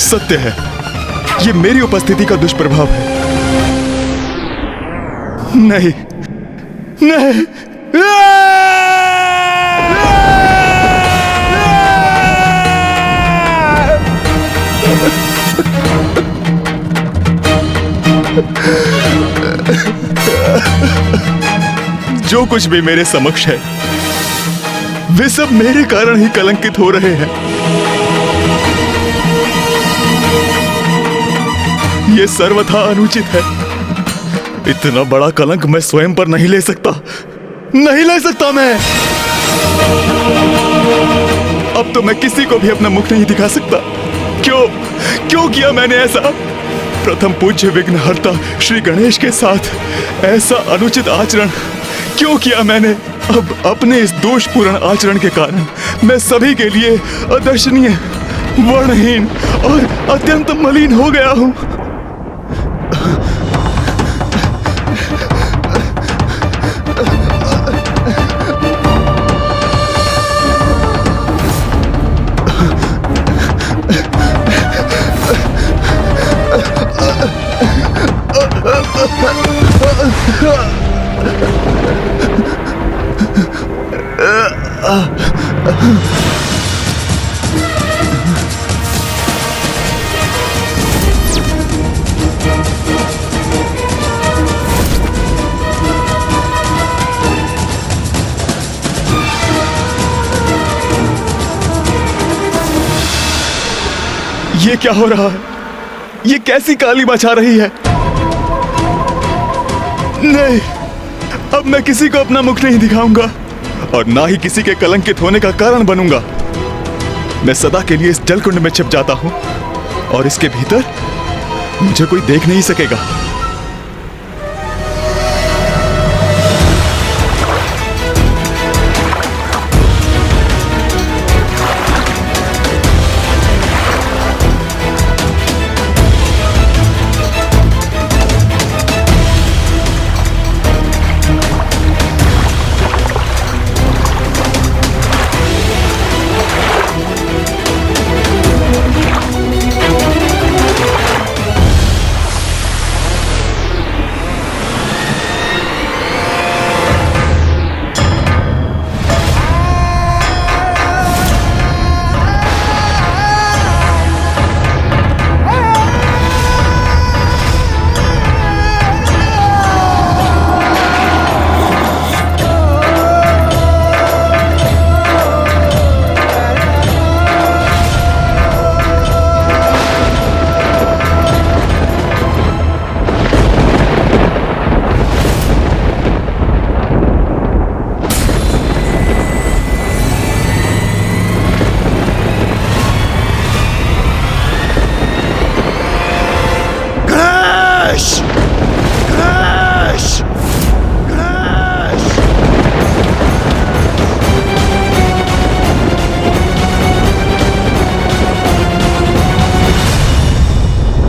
सत्य है, ये मेरी उपस्थिति का दुष्प्रभाव है। नहीं, नहीं, जो कुछ भी मेरे समक्ष है वे सब मेरे कारण ही कलंकित हो रहे हैं। ये सर्वथा अनुचित है। इतना बड़ा कलंक मैं स्वयं पर नहीं ले सकता, नहीं ले सकता मैं। अब तो मैं किसी को भी अपना मुख नहीं दिखा सकता। क्यों किया मैंने ऐसा? प्रथम पूज्य विघ्नहर्ता श्री गणेश के साथ ऐसा अनुचित आचरण क्यों किया मैंने? अब अपने इस दोषपूर्ण आचरण के कारण मैं सभी के लिए अदर्शनीय, वर्णहीन और अत्यंत मलिन हो गया हूं। ये क्या हो रहा है? ये कैसी काली मचा रही है? नहीं, अब मैं किसी को अपना मुख नहीं दिखाऊंगा और ना ही किसी के कलंकित होने का कारण बनूंगा। मैं सदा के लिए इस जलकुंड में छिप जाता हूं और इसके भीतर मुझे कोई देख नहीं सकेगा।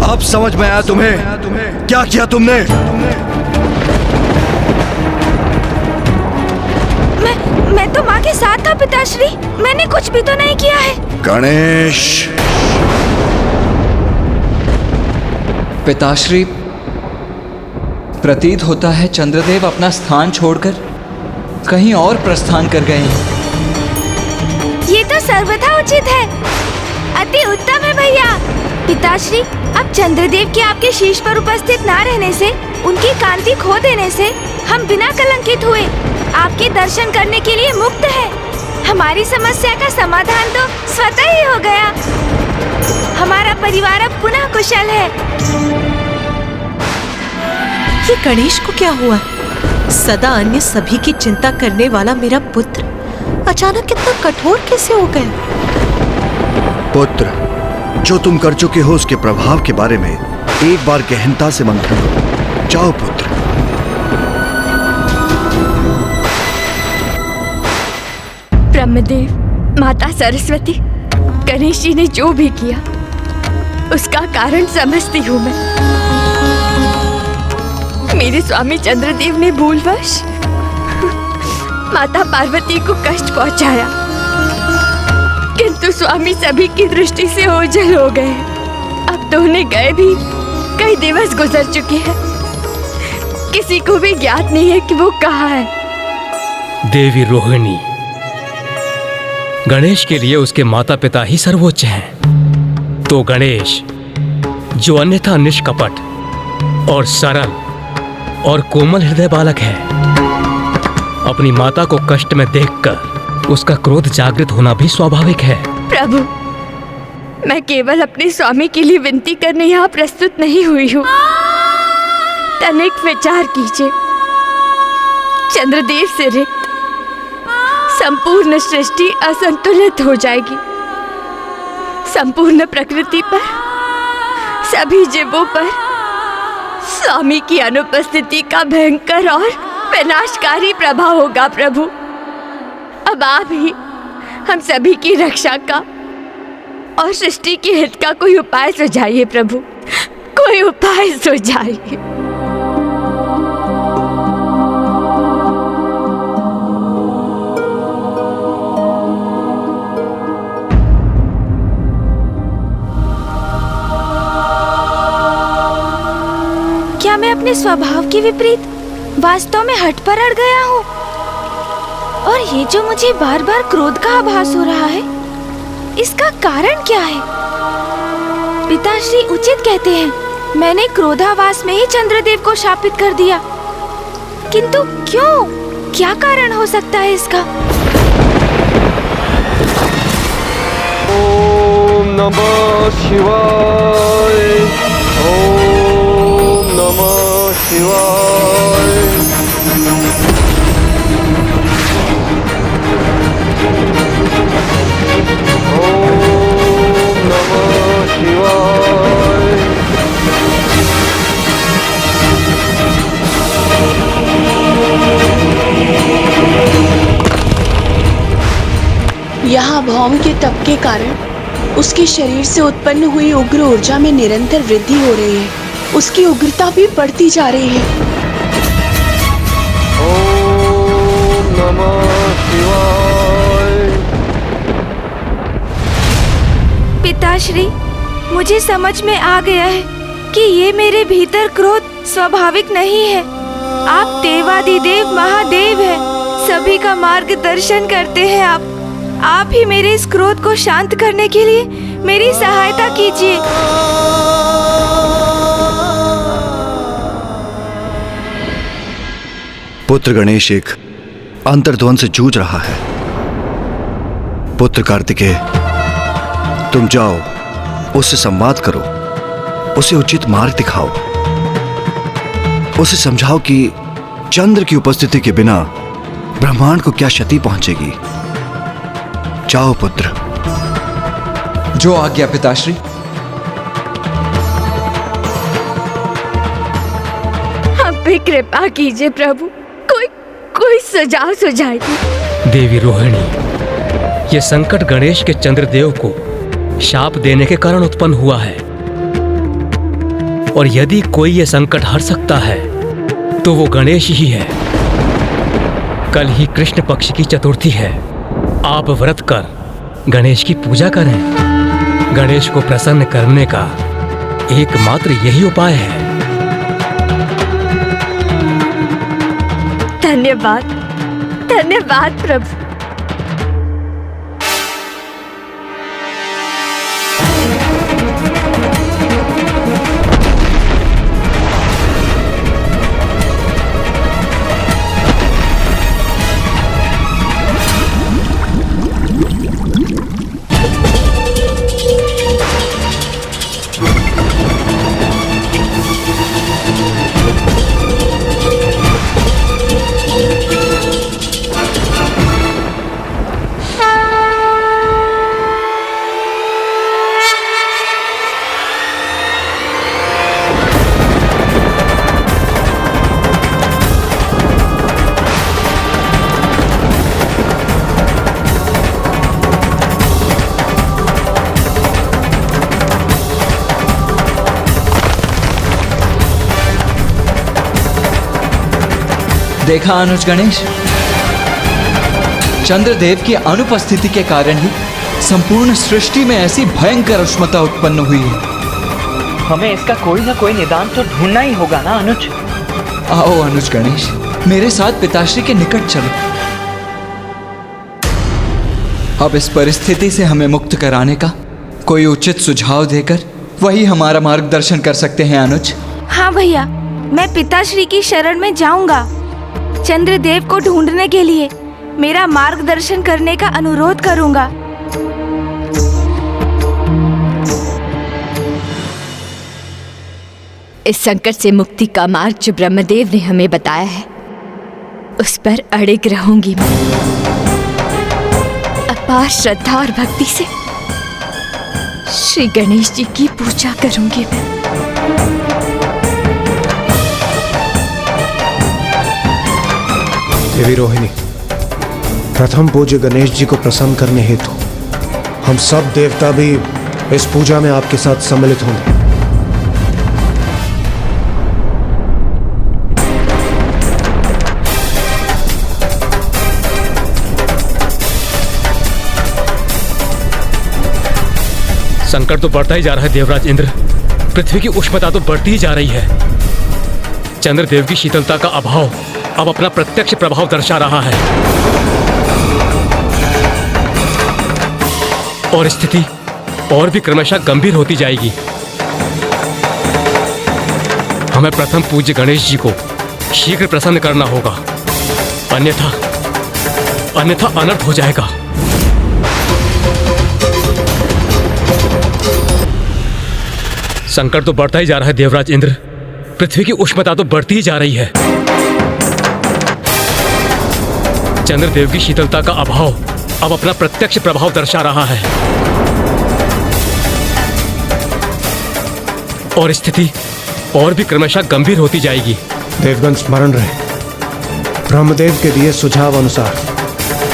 अब समझ में आया तुम्हें क्या किया तुमने? मैं तो माँ के साथ था पिताश्री। मैंने कुछ भी तो नहीं किया है। गणेश! पिताश्री, प्रतीत होता है चंद्रदेव अपना स्थान छोड़कर कहीं और प्रस्थान कर गए हैं। ये तो सर्वथा उचित है। अति उत्तम है भैया। पिताश्री, अब चंद्रदेव के आपके शीश पर उपस्थित ना रहने से, उनकी कांति खो देने से हम बिना कलंकित हुए आपके दर्शन करने के लिए मुक्त है। हमारी समस्या का समाधान तो स्वतः ही हो गया। हमारा परिवार अब पुनः कुशल है। ये गणेश को क्या हुआ? सदा अन्य सभी की चिंता करने वाला मेरा पुत्र अचानक कितना कठोर कैसे हो गया? पुत्र, जो तुम कर चुके हो उसके प्रभाव के बारे में एक बार गहनता से मंथन करो। जाओ पुत्र। ब्रह्मदेव, माता सरस्वती, गणेश जी ने जो भी किया उसका कारण समझती हूँ मैं। मेरे स्वामी चंद्रदेव ने भूलवश माता पार्वती को कष्ट पहुंचाया, किंतु स्वामी सभी की दृष्टि से ओझल हो गए। अब तो उन्हें गए भी कई दिवस गुजर चुके हैं। किसी को भी ज्ञात नहीं है कि वो कहाँ है। देवी रोहिणी, गणेश के लिए उसके माता पिता ही सर्वोच्च हैं। तो गणेश, जो अन्यथा निष्कपट और सरल और कोमल हृदय बालक है, अपनी माता को कष्ट में देखकर उसका क्रोध जागृत होना भी स्वाभाविक है। प्रभु, मैं केवल अपने स्वामी के लिए विनती करने यहाँ प्रस्तुत नहीं हुई हूँ। तनिक विचार कीजिए, चंद्रदेव से रिक्त संपूर्ण सृष्टि असंतुलित हो जाएगी। संपूर्ण प्रकृति पर, सभी जीवों पर स्वामी की अनुपस्थिति का भयंकर और विनाशकारी प्रभाव होगा। प्रभु, अब आप ही हम सभी की रक्षा का और सृष्टि के हित का कोई उपाय सुझाइए। प्रभु, कोई उपाय सुझाइए। क्या मैं अपने स्वभाव के विपरीत वास्तव में हठ पर अड़ गया हूँ? और ये जो मुझे बार बार क्रोध का आभास हो रहा है, इसका कारण क्या है? पिताश्री उचित कहते हैं, मैंने क्रोधावास में ही चंद्रदेव को शापित कर दिया, किंतु क्यों? क्या कारण हो सकता है इसका? ओम नमः शिवाय। ओम नमः शिवाय। ओम नमः शिवाय। यहाँ भौम के तप के कारण उसके शरीर से उत्पन्न हुई उग्र ऊर्जा में निरंतर वृद्धि हो रही है। उसकी उग्रता भी बढ़ती जा रही है। ओम नमः शिवाय। पिताश्री, मुझे समझ में आ गया है कि ये मेरे भीतर क्रोध स्वाभाविक नहीं है। आप देवादिदेव महादेव हैं, सभी का मार्गदर्शन करते हैं आप ही मेरे इस क्रोध को शांत करने के लिए मेरी सहायता कीजिए। पुत्र गणेश एक अंतर्द्वंद से जूझ रहा है। पुत्र कार्तिकेय, तुम जाओ, उससे संवाद करो, उसे उचित मार्ग दिखाओ, उसे समझाओ कि चंद्र की उपस्थिति के बिना ब्रह्मांड को क्या क्षति पहुंचेगी। जाओ पुत्र। जो आज्ञा पिताश्री। आप भी कृपा कीजिए प्रभु, कोई सुझाव सुझाइए। देवी रोहिणी, ये संकट गणेश के चंद्रदेव को शाप देने के कारण उत्पन्न हुआ है, और यदि कोई ये संकट हर सकता है तो वो गणेश ही है। कल ही कृष्ण पक्ष की चतुर्थी है। आप व्रत कर गणेश की पूजा करें। गणेश को प्रसन्न करने का एकमात्र यही उपाय है। धन्यवाद प्रभु। देखा अनुज गणेश, चंद्रदेव की अनुपस्थिति के कारण ही संपूर्ण सृष्टि में ऐसी भयंकर उष्मता उत्पन्न हुई है। हमें इसका कोई ना कोई निदान तो ढूंढना ही होगा ना अनुज। आओ अनुज गणेश, मेरे साथ पिताश्री के निकट चलो। अब इस परिस्थिति से हमें मुक्त कराने का कोई उचित सुझाव देकर वही हमारा मार्गदर्शन कर सकते हैं अनुज। हाँ भैया, मैं पिताश्री की शरण में जाऊंगा। चंद्रदेव को ढूंढने के लिए मेरा मार्गदर्शन करने का अनुरोध करूंगा। इस संकट से मुक्ति का मार्ग जो ब्रह्मदेव ने हमें बताया है, उस पर अड़िग रहूंगी मैं। अपार श्रद्धा और भक्ति से श्री गणेश जी की पूजा करूंगी मैं। देवी रोहिणी, प्रथम पूज्य गणेश जी को प्रसन्न करने हेतु हम सब देवता भी इस पूजा में आपके साथ सम्मिलित होंगे। संकट तो बढ़ता ही जा रहा है देवराज इंद्र। पृथ्वी की उष्णता तो बढ़ती ही जा रही है। चंद्रदेव की शीतलता का अभाव अब अपना प्रत्यक्ष प्रभाव दर्शा रहा है, और स्थिति और भी क्रमशः गंभीर होती जाएगी। हमें प्रथम पूज्य गणेश जी को शीघ्र प्रसन्न करना होगा, अन्यथा अनर्थ हो जाएगा। संकट तो बढ़ता ही जा रहा है देवराज इंद्र। पृथ्वी की उष्णता तो बढ़ती ही जा रही है। चंद्रदेव की शीतलता का अभाव अब अपना प्रत्यक्ष प्रभाव दर्शा रहा है और स्थिति और भी क्रमशः गंभीर होती जाएगी। देवगण स्मरण रहे, ब्रह्मदेव के दिए सुझाव अनुसार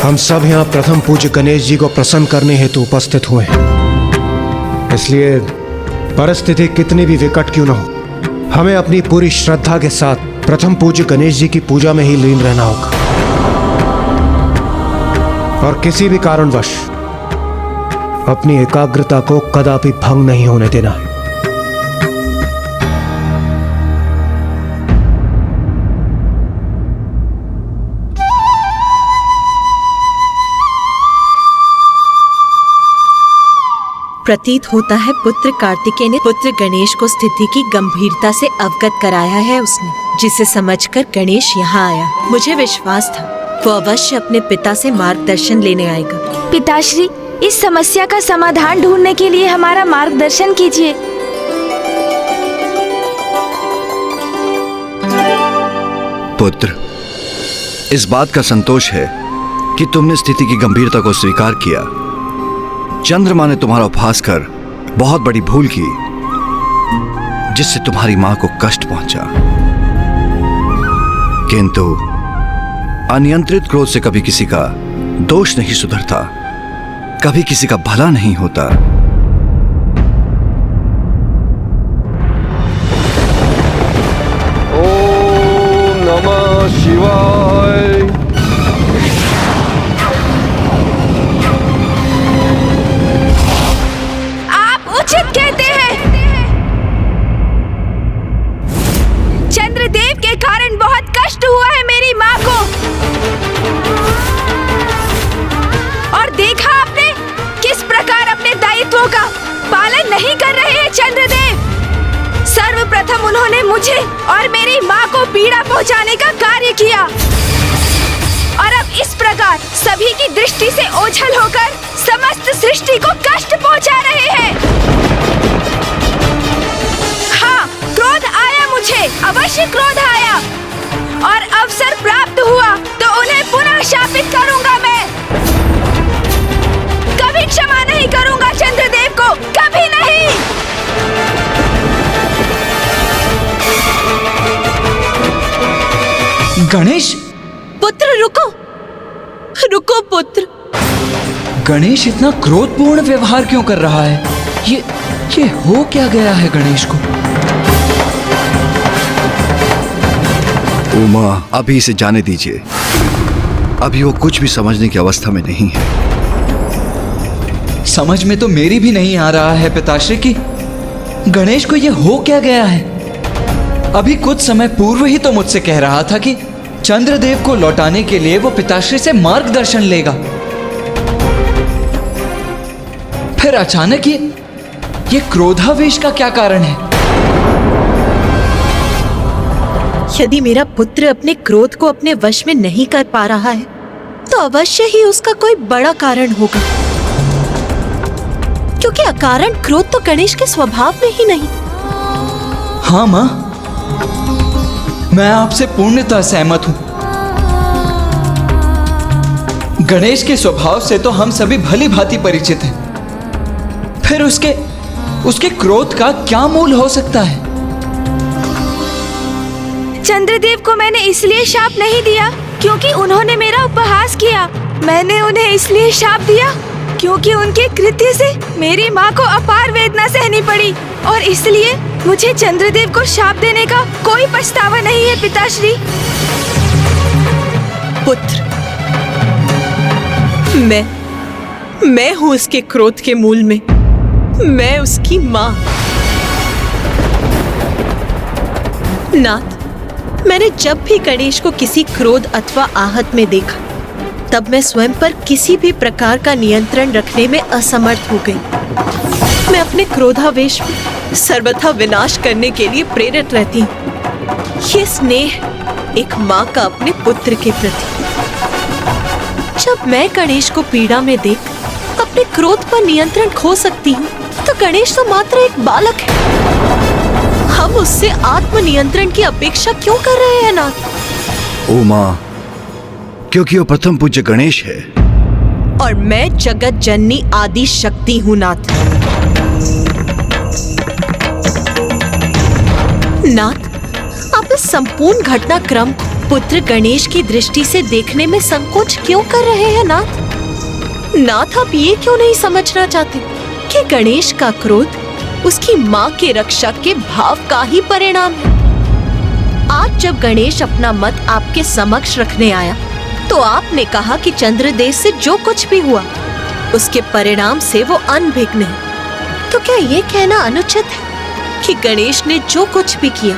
हम सब यहाँ प्रथम पूज्य गणेश जी को प्रसन्न करने हेतु उपस्थित हुए हैं। इसलिए परिस्थिति कितनी भी विकट क्यों न हो, हमें अपनी पूरी श्रद्धा के साथ प्रथम पूज्य गणेश जी की पूजा में ही लीन रहना होगा और किसी भी कारणवश अपनी एकाग्रता को कदापि भंग नहीं होने देना है। प्रतीत होता है पुत्र कार्तिकेय ने पुत्र गणेश को स्थिति की गंभीरता से अवगत कराया है उसने, जिसे समझकर गणेश यहाँ आया। मुझे विश्वास था वो अवश्य अपने पिता से मार्गदर्शन लेने आएगा। पिताश्री, इस समस्या का समाधान ढूंढने के लिए हमारा मार्गदर्शन कीजिए। पुत्र, इस बात का संतोष है कि तुमने स्थिति की गंभीरता को स्वीकार किया। चंद्रमा ने तुम्हारा उपहास कर बहुत बड़ी भूल की, जिससे तुम्हारी मां को कष्ट पहुंचा। किंतु अनियंत्रित क्रोध से कभी किसी का दोष नहीं सुधरता, कभी किसी का भला नहीं होता। ओम नमः शिवाय। उचित कहते हैं। चंद्रदेव के कारण बहुत कष्ट हुआ है मेरी माँ को। और देखा आपने किस प्रकार अपने दायित्वों का पालन नहीं कर रहे हैं चंद्रदेव। सर्वप्रथम उन्होंने मुझे और मेरी माँ को पीड़ा पहुँचाने का कार्य किया और अब इस प्रकार सभी की दृष्टि से ओझल होकर समस्त सृष्टि को कष्ट पहुँचा रहे हैं। हाँ, क्रोध आया मुझे, अवश्य क्रोध आया और अवसर प्राप्त हुआ तो उन्हें पुनः शापित करूंगा मैं। कभी क्षमा नहीं करूंगा चंद्रदेव को, कभी नहीं। गणेश पुत्र रुको, रुको पुत्र। गणेश इतना क्रोधपूर्ण व्यवहार क्यों कर रहा है? ये हो क्या गया है गणेश को? उमा, अभी इसे जाने दीजिए। अभी वो कुछ भी समझने की अवस्था में नहीं है। समझ में तो मेरी भी नहीं आ रहा है पिताश्री कि गणेश को ये हो क्या गया है। अभी कुछ समय पूर्व ही तो मुझसे कह रहा था कि चंद्रदेव को लौटाने के लिए वो पिताश्री से मार्गदर्शन लेगा। फिर अचानक ये क्रोधावेश का क्या कारण है? यदि मेरा पुत्र अपने क्रोध को अपने वश में नहीं कर पा रहा है तो अवश्य ही उसका कोई बड़ा कारण होगा, क्योंकि अकारण क्रोध तो गणेश के स्वभाव में ही नहीं। हाँ माँ, मैं आपसे पूर्णतः सहमत हूं। गणेश के स्वभाव से तो हम सभी भली भांति परिचित हैं। फिर उसके क्रोध का क्या मूल हो सकता है? चंद्रदेव को मैंने इसलिए शाप नहीं दिया क्योंकि उन्होंने मेरा उपहास किया। मैंने उन्हें इसलिए शाप दिया क्योंकि उनके कृत्य से मेरी माँ को अपार वेदना सहनी पड़ी, और इसलिए मुझे चंद्रदेव को शाप देने का कोई पछतावा नहीं है पिताश्री। पुत्र, मैं हूँ उसके क्रोध के मूल में। मैं उसकी माँ। नाथ, मैंने जब भी गणेश को किसी क्रोध अथवा आहत में देखा तब मैं स्वयं पर किसी भी प्रकार का नियंत्रण रखने में असमर्थ हो गई। मैं अपने क्रोधावेश में सर्वथा विनाश करने के लिए प्रेरित रहती हूँ। ये स्नेह एक माँ का अपने पुत्र के प्रति। जब मैं गणेश को पीड़ा में देख अपने अपने क्रोध पर नियंत्रण खो सकती हूँ, तो गणेश तो मात्र एक बालक है। हम उससे आत्म नियंत्रण की अपेक्षा क्यों कर रहे हैं नाथ? ओ माँ, क्योंकि वो प्रथम पूज्य गणेश है और मैं जगत जननी आदि शक्ति हूँ नाथ। नाथ, आप इस संपूर्ण घटनाक्रम को पुत्र गणेश की दृष्टि से देखने में संकोच क्यों कर रहे हैं नाथ? नाथ, आप ये क्यों नहीं समझना चाहते कि गणेश का क्रोध उसकी माँ के रक्षा के भाव का ही परिणाम है। आज जब गणेश अपना मत आपके समक्ष रखने आया, तो आपने कहा कि चंद्रदेव से जो कुछ भी हुआ उसके परिणाम से वो अनभिज्ञ है। तो क्या ये कहना अनुचित है कि गणेश ने जो कुछ भी किया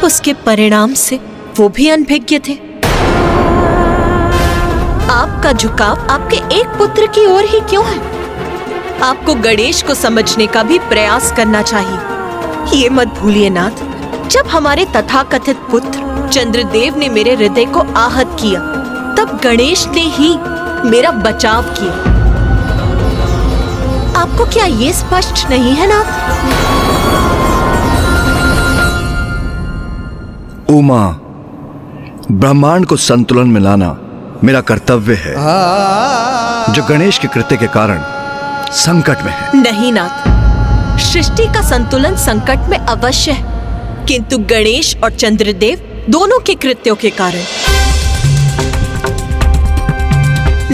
उसके परिणाम से वो भी अनभिज्ञ थे? आपका झुकाव आपके एक पुत्र की ओर ही क्यों है? आपको गणेश को समझने का भी प्रयास करना चाहिए। ये मत भूलिए नाथ, जब हमारे तथाकथित पुत्र चंद्रदेव ने मेरे हृदय को आहत किया, तब गणेश ने ही मेरा बचाव किया। आपको क्या ये स्पष्ट नहीं है नाथ? उमा, ब्रह्मांड को संतुलन में लाना मेरा कर्तव्य है, जो गणेश के कृत्य के कारण संकट में है। नहीं नाथ, सृष्टि का संतुलन संकट में अवश्य है, किंतु गणेश और चंद्रदेव दोनों के कृत्यों के कारण।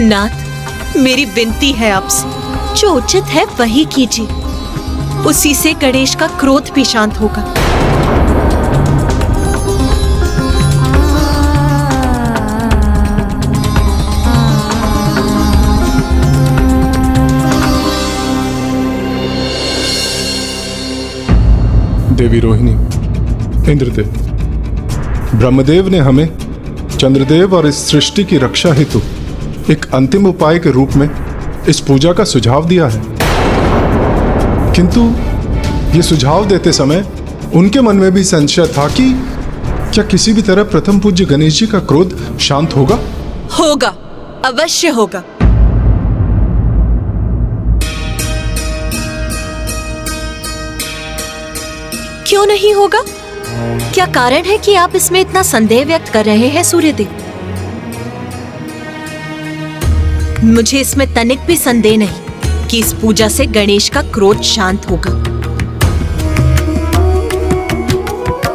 नाथ, मेरी विनती है आपसे, जो उचित है वही कीजिए। उसी से गणेश का क्रोध भी शांत होगा। देवी रोहिणी, इंद्रदेव, ब्रह्मदेव ने हमें चंद्रदेव और इस सृष्टि की रक्षा हेतु एक अंतिम उपाय के रूप में इस पूजा का सुझाव दिया है। किंतु ये सुझाव देते समय उनके मन में भी संशय था कि क्या किसी भी तरह प्रथम पूज्य गणेश जी का क्रोध शांत होगा? होगा, अवश्य होगा। क्यों नहीं होगा? क्या कारण है कि आप इसमें इतना संदेह व्यक्त कर रहे हैं सूर्यदेव? मुझे इसमें तनिक भी संदेह नहीं कि इस पूजा से गणेश का क्रोध शांत होगा।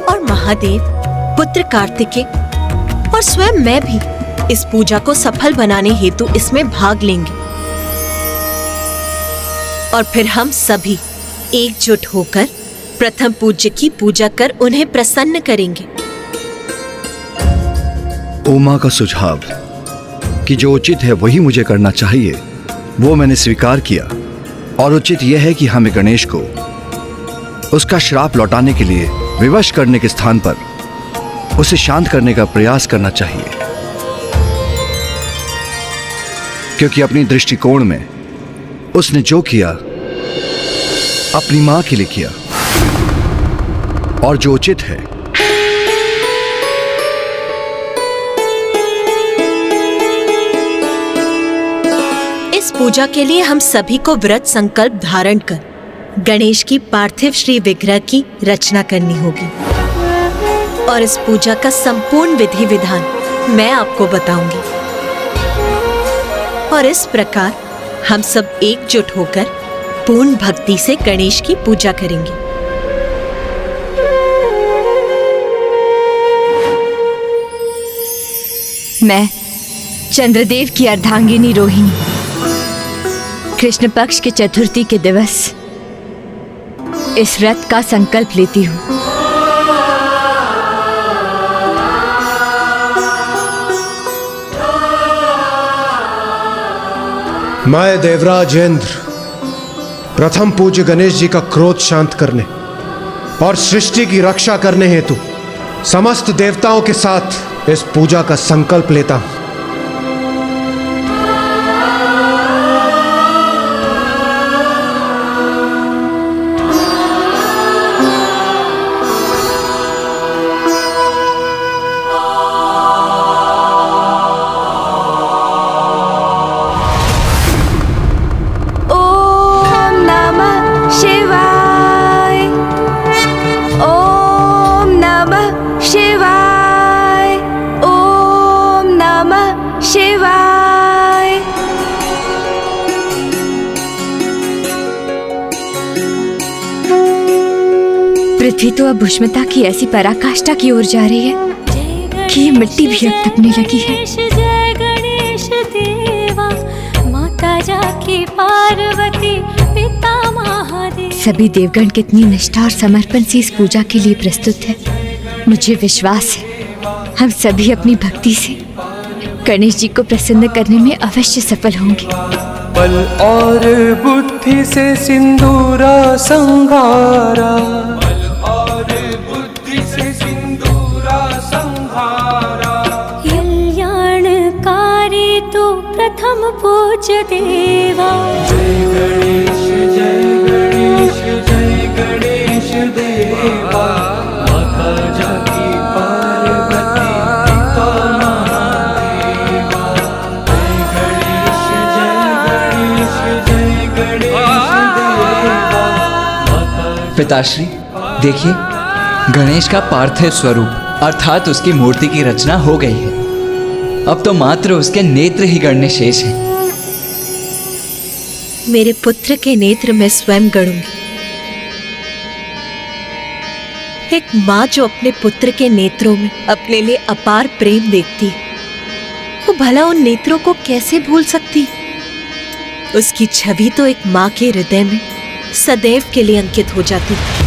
और महादेव, पुत्र कार्तिकेय और स्वयं मैं भी इस पूजा को सफल बनाने हेतु इसमें भाग लेंगे। और फिर हम सभी एकजुट होकर प्रथम पूज्य की पूजा कर उन्हें प्रसन्न करेंगे। उमा का सुझाव कि जो उचित है वही मुझे करना चाहिए, वो मैंने स्वीकार किया। और उचित यह है कि हमें गणेश को उसका श्राप लौटाने के लिए विवश करने के स्थान पर उसे शांत करने का प्रयास करना चाहिए, क्योंकि अपनी दृष्टिकोण में उसने जो किया अपनी मां के लिए किया, और जो उचित है इस पूजा के लिए हम सभी को व्रत संकल्प धारण कर गणेश की पार्थिव श्री विग्रह की रचना करनी होगी। और इस पूजा का संपूर्ण विधि विधान मैं आपको बताऊंगी। और इस प्रकार हम सब एकजुट होकर पूर्ण भक्ति से गणेश की पूजा करेंगे। मैं चंद्रदेव की अर्धांगिनी रोहिणी कृष्ण पक्ष के चतुर्थी के दिवस इस व्रत का संकल्प लेती हूँ। मैं देवराज इंद्र प्रथम पूज्य गणेश जी का क्रोध शांत करने और सृष्टि की रक्षा करने हेतु समस्त देवताओं के साथ इस पूजा का संकल्प लेता हूं। शिवाय। ओम नमः शिवाय। ओम नमः शिवाय। पृथ्वी तो अब उष्णता की ऐसी पराकाष्ठा की ओर जा रही है कि ये मिट्टी भी अब तपने लगी है। जय गणेश देवा, माता जाकी पार्वती, पिता महादेव। सभी देवगण कितनी निष्ठा और समर्पण से इस पूजा के लिए प्रस्तुत है। मुझे विश्वास है हम सभी अपनी भक्ति से गणेश जी को प्रसन्न करने में अवश्य सफल होंगे। बल और बुद्धि से सिंदूरा संघारा, बल और बुद्धि से सिंदूरा संघारा। कल्याणकारी तो प्रथम पूज्य देवा। जय गणेश जय गणेश जय गणेश देवा, माता जाकी पार्वती, पिता महादेवा। जय गणेश जय गणेश जय गणेश देवा, माता। पिताश्री देखिए, गणेश का पार्थिव स्वरूप अर्थात उसकी मूर्ति की रचना हो गई है। अब तो मात्र उसके नेत्र ही गणने शेष हैं। मेरे पुत्र के नेत्र मैं स्वयं गढ़ूंगी। एक माँ जो अपने पुत्र के नेत्रों में अपने लिए अपार प्रेम देखती है, वो भला उन नेत्रों को कैसे भूल सकती? उसकी छवि तो एक माँ के हृदय में सदैव के लिए अंकित हो जाती है।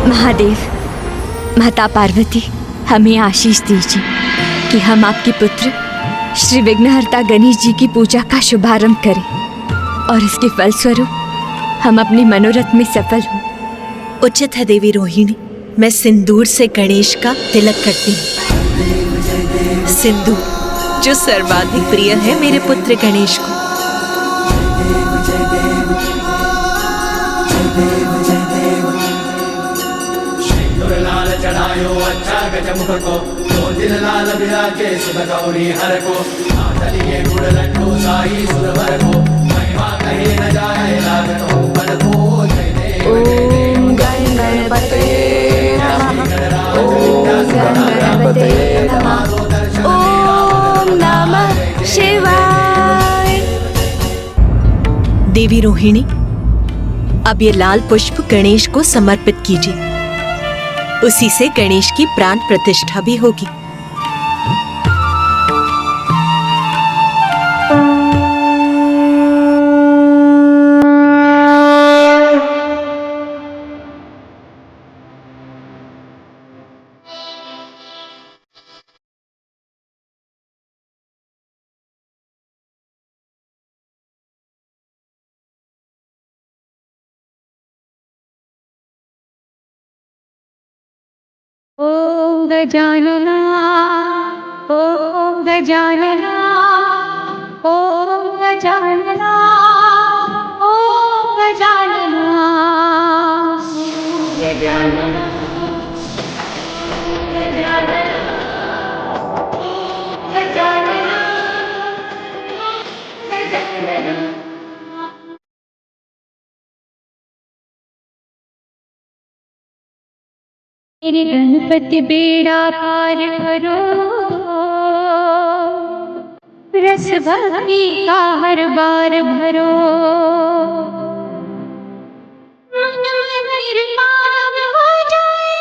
महादेव, माता पार्वती, हमें आशीष दीजिए कि हम आपके पुत्र श्री विघ्नहर्ता गणेश जी की पूजा का शुभारंभ करें और इसके फलस्वरूप हम अपने मनोरथ में सफल हों। उचित है देवी रोहिणी, मैं सिंदूर से गणेश का तिलक करती हूँ। सिंदूर जो सर्वाधिक प्रिय है मेरे पुत्र गणेश को। चढ़ायो अच्छा गजमुख को, 2 दिन लाल विराजे सुध गौरी हर को। चलिए गुड़ लड्डू साई सुरभर को, महिमा कहे न जाए लागत हो बल को। ओम गणपते नमः, ओम गणपते नमः, ओम नमः शिवाय। देवी रोहिणी, अब ये लाल पुष्प गणेश को समर्पित कीजिए। उसी से गणेश की प्राण प्रतिष्ठा भी होगी। ओम गजानना, ओम गजानना, ओम गजानना, ओम गजानना, गजानना, गजानना, गजानना, गजानना। मेरे गणपति बेड़ा पार करो, रस भक्ति का हर बार भरो। मन में निर्माण हो जाए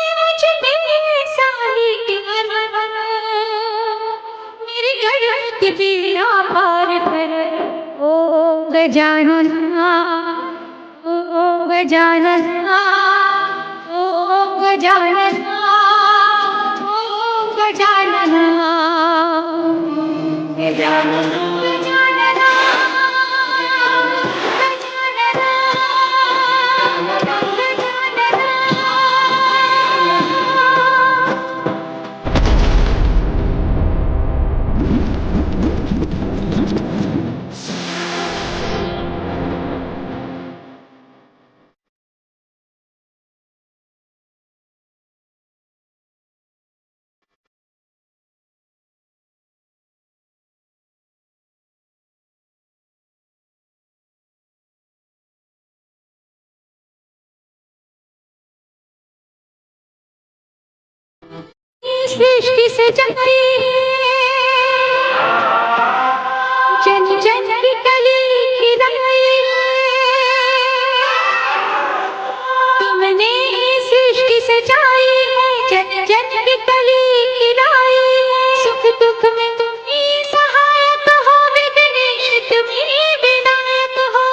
गजानन ओम गजानन ओम गजानन ओम गजानन गजानन सृष्टि से जगती जन जन की कली खिलाई तुमने सृष्टि से जाई है जन जन की कली खिलाई सुख दुख में तुम ही सहायक हो विघ्नेश तुम ही विनायक हो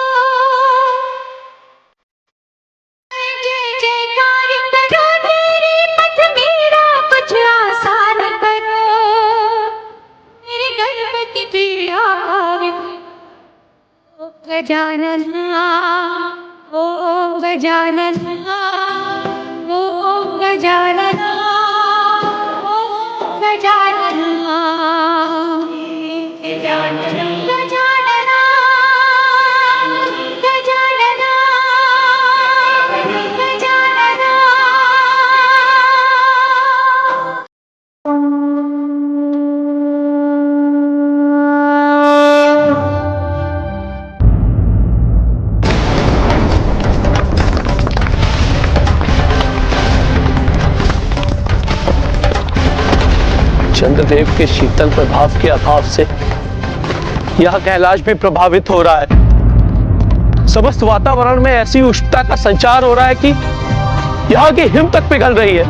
जय जयकार करो तेरे पथ मेरा कुछ आसान करो मेरे गणपति पीड़ा गजानन ओम गजानन ओम गजानन ओम गजानन गजानन गजानन गजानन चंद्रदेव के शीतल प्रभाव के अभाव से यह कैलाश भी प्रभावित हो रहा है। समस्त वातावरण में ऐसी उष्णता का संचार हो रहा है कि यहाँ की हिम तक पिघल रही है।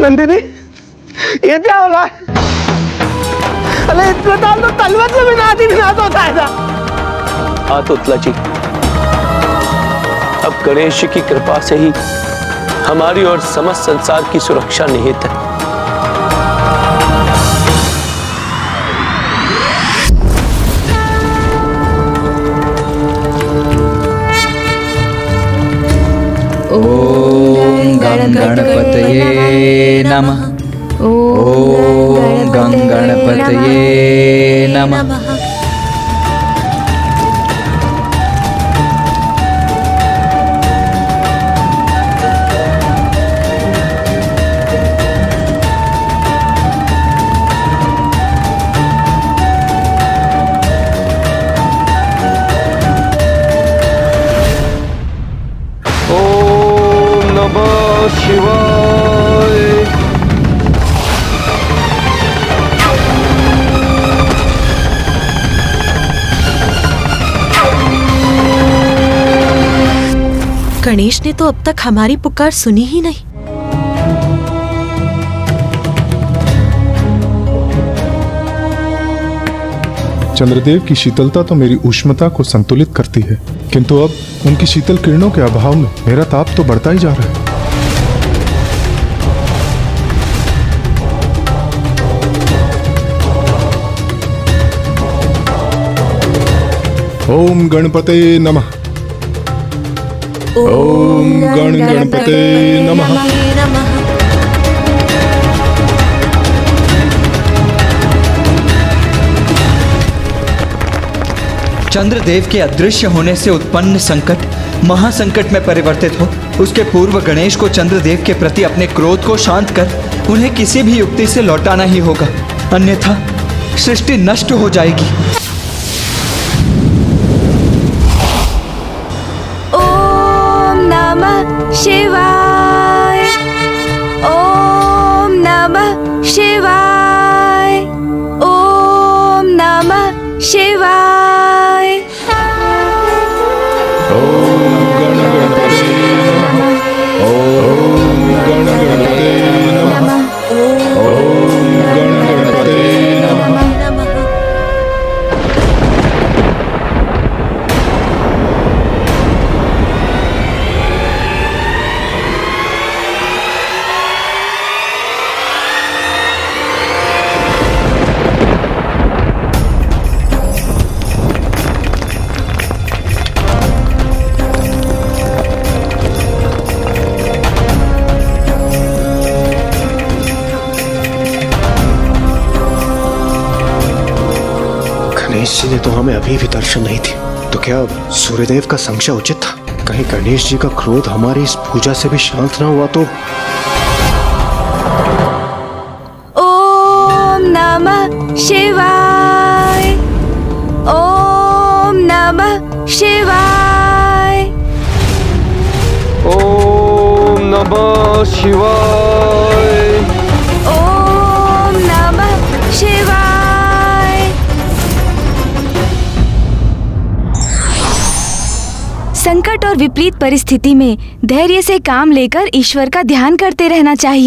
नंदिनी, ये क्या हो रहा है? अरे इतना टाइम तो तलवत में भी नाच होता है ना। हाँ तो उत्ला जी, अब गणेश जी की कृपा से ही हमारी और समस्त संसार की सुरक्षा निहित है। ओम गणपतये नमः। ओम गणपतये नमः। ओम नमः शिवाय। गणेश ने तो अब तक हमारी पुकार सुनी ही नहीं। चंद्रदेव की शीतलता तो मेरी उष्णता को संतुलित करती है, किंतु अब उनकी शीतल किरणों के अभाव में मेरा ताप तो बढ़ता ही जा रहा है। ओम गणपते नमः। ओम गणपते नमः। चंद्रदेव के अदृश्य होने से उत्पन्न संकट महासंकट में परिवर्तित हो, उसके पूर्व गणेश को चंद्रदेव के प्रति अपने क्रोध को शांत कर उन्हें किसी भी युक्ति से लौटाना ही होगा, अन्यथा सृष्टि नष्ट हो जाएगी। ओम नमः शिवाय। ओम नमः शिवाय। ओम नमः शिवाय। गणेश जी ने तो हमें अभी भी दर्शन नहीं दी, तो क्या सूर्यदेव का संशय उचित था? कहीं गणेश जी का क्रोध हमारी इस पूजा से भी शांत न हुआ तो? ओम नमः शिवाय, ओम नमः शिवाय, ओम नमः शिवाय, ओम नमः शिवाय। संकट और विपरीत परिस्थिति में धैर्य से काम लेकर ईश्वर का ध्यान करते रहना चाहिए।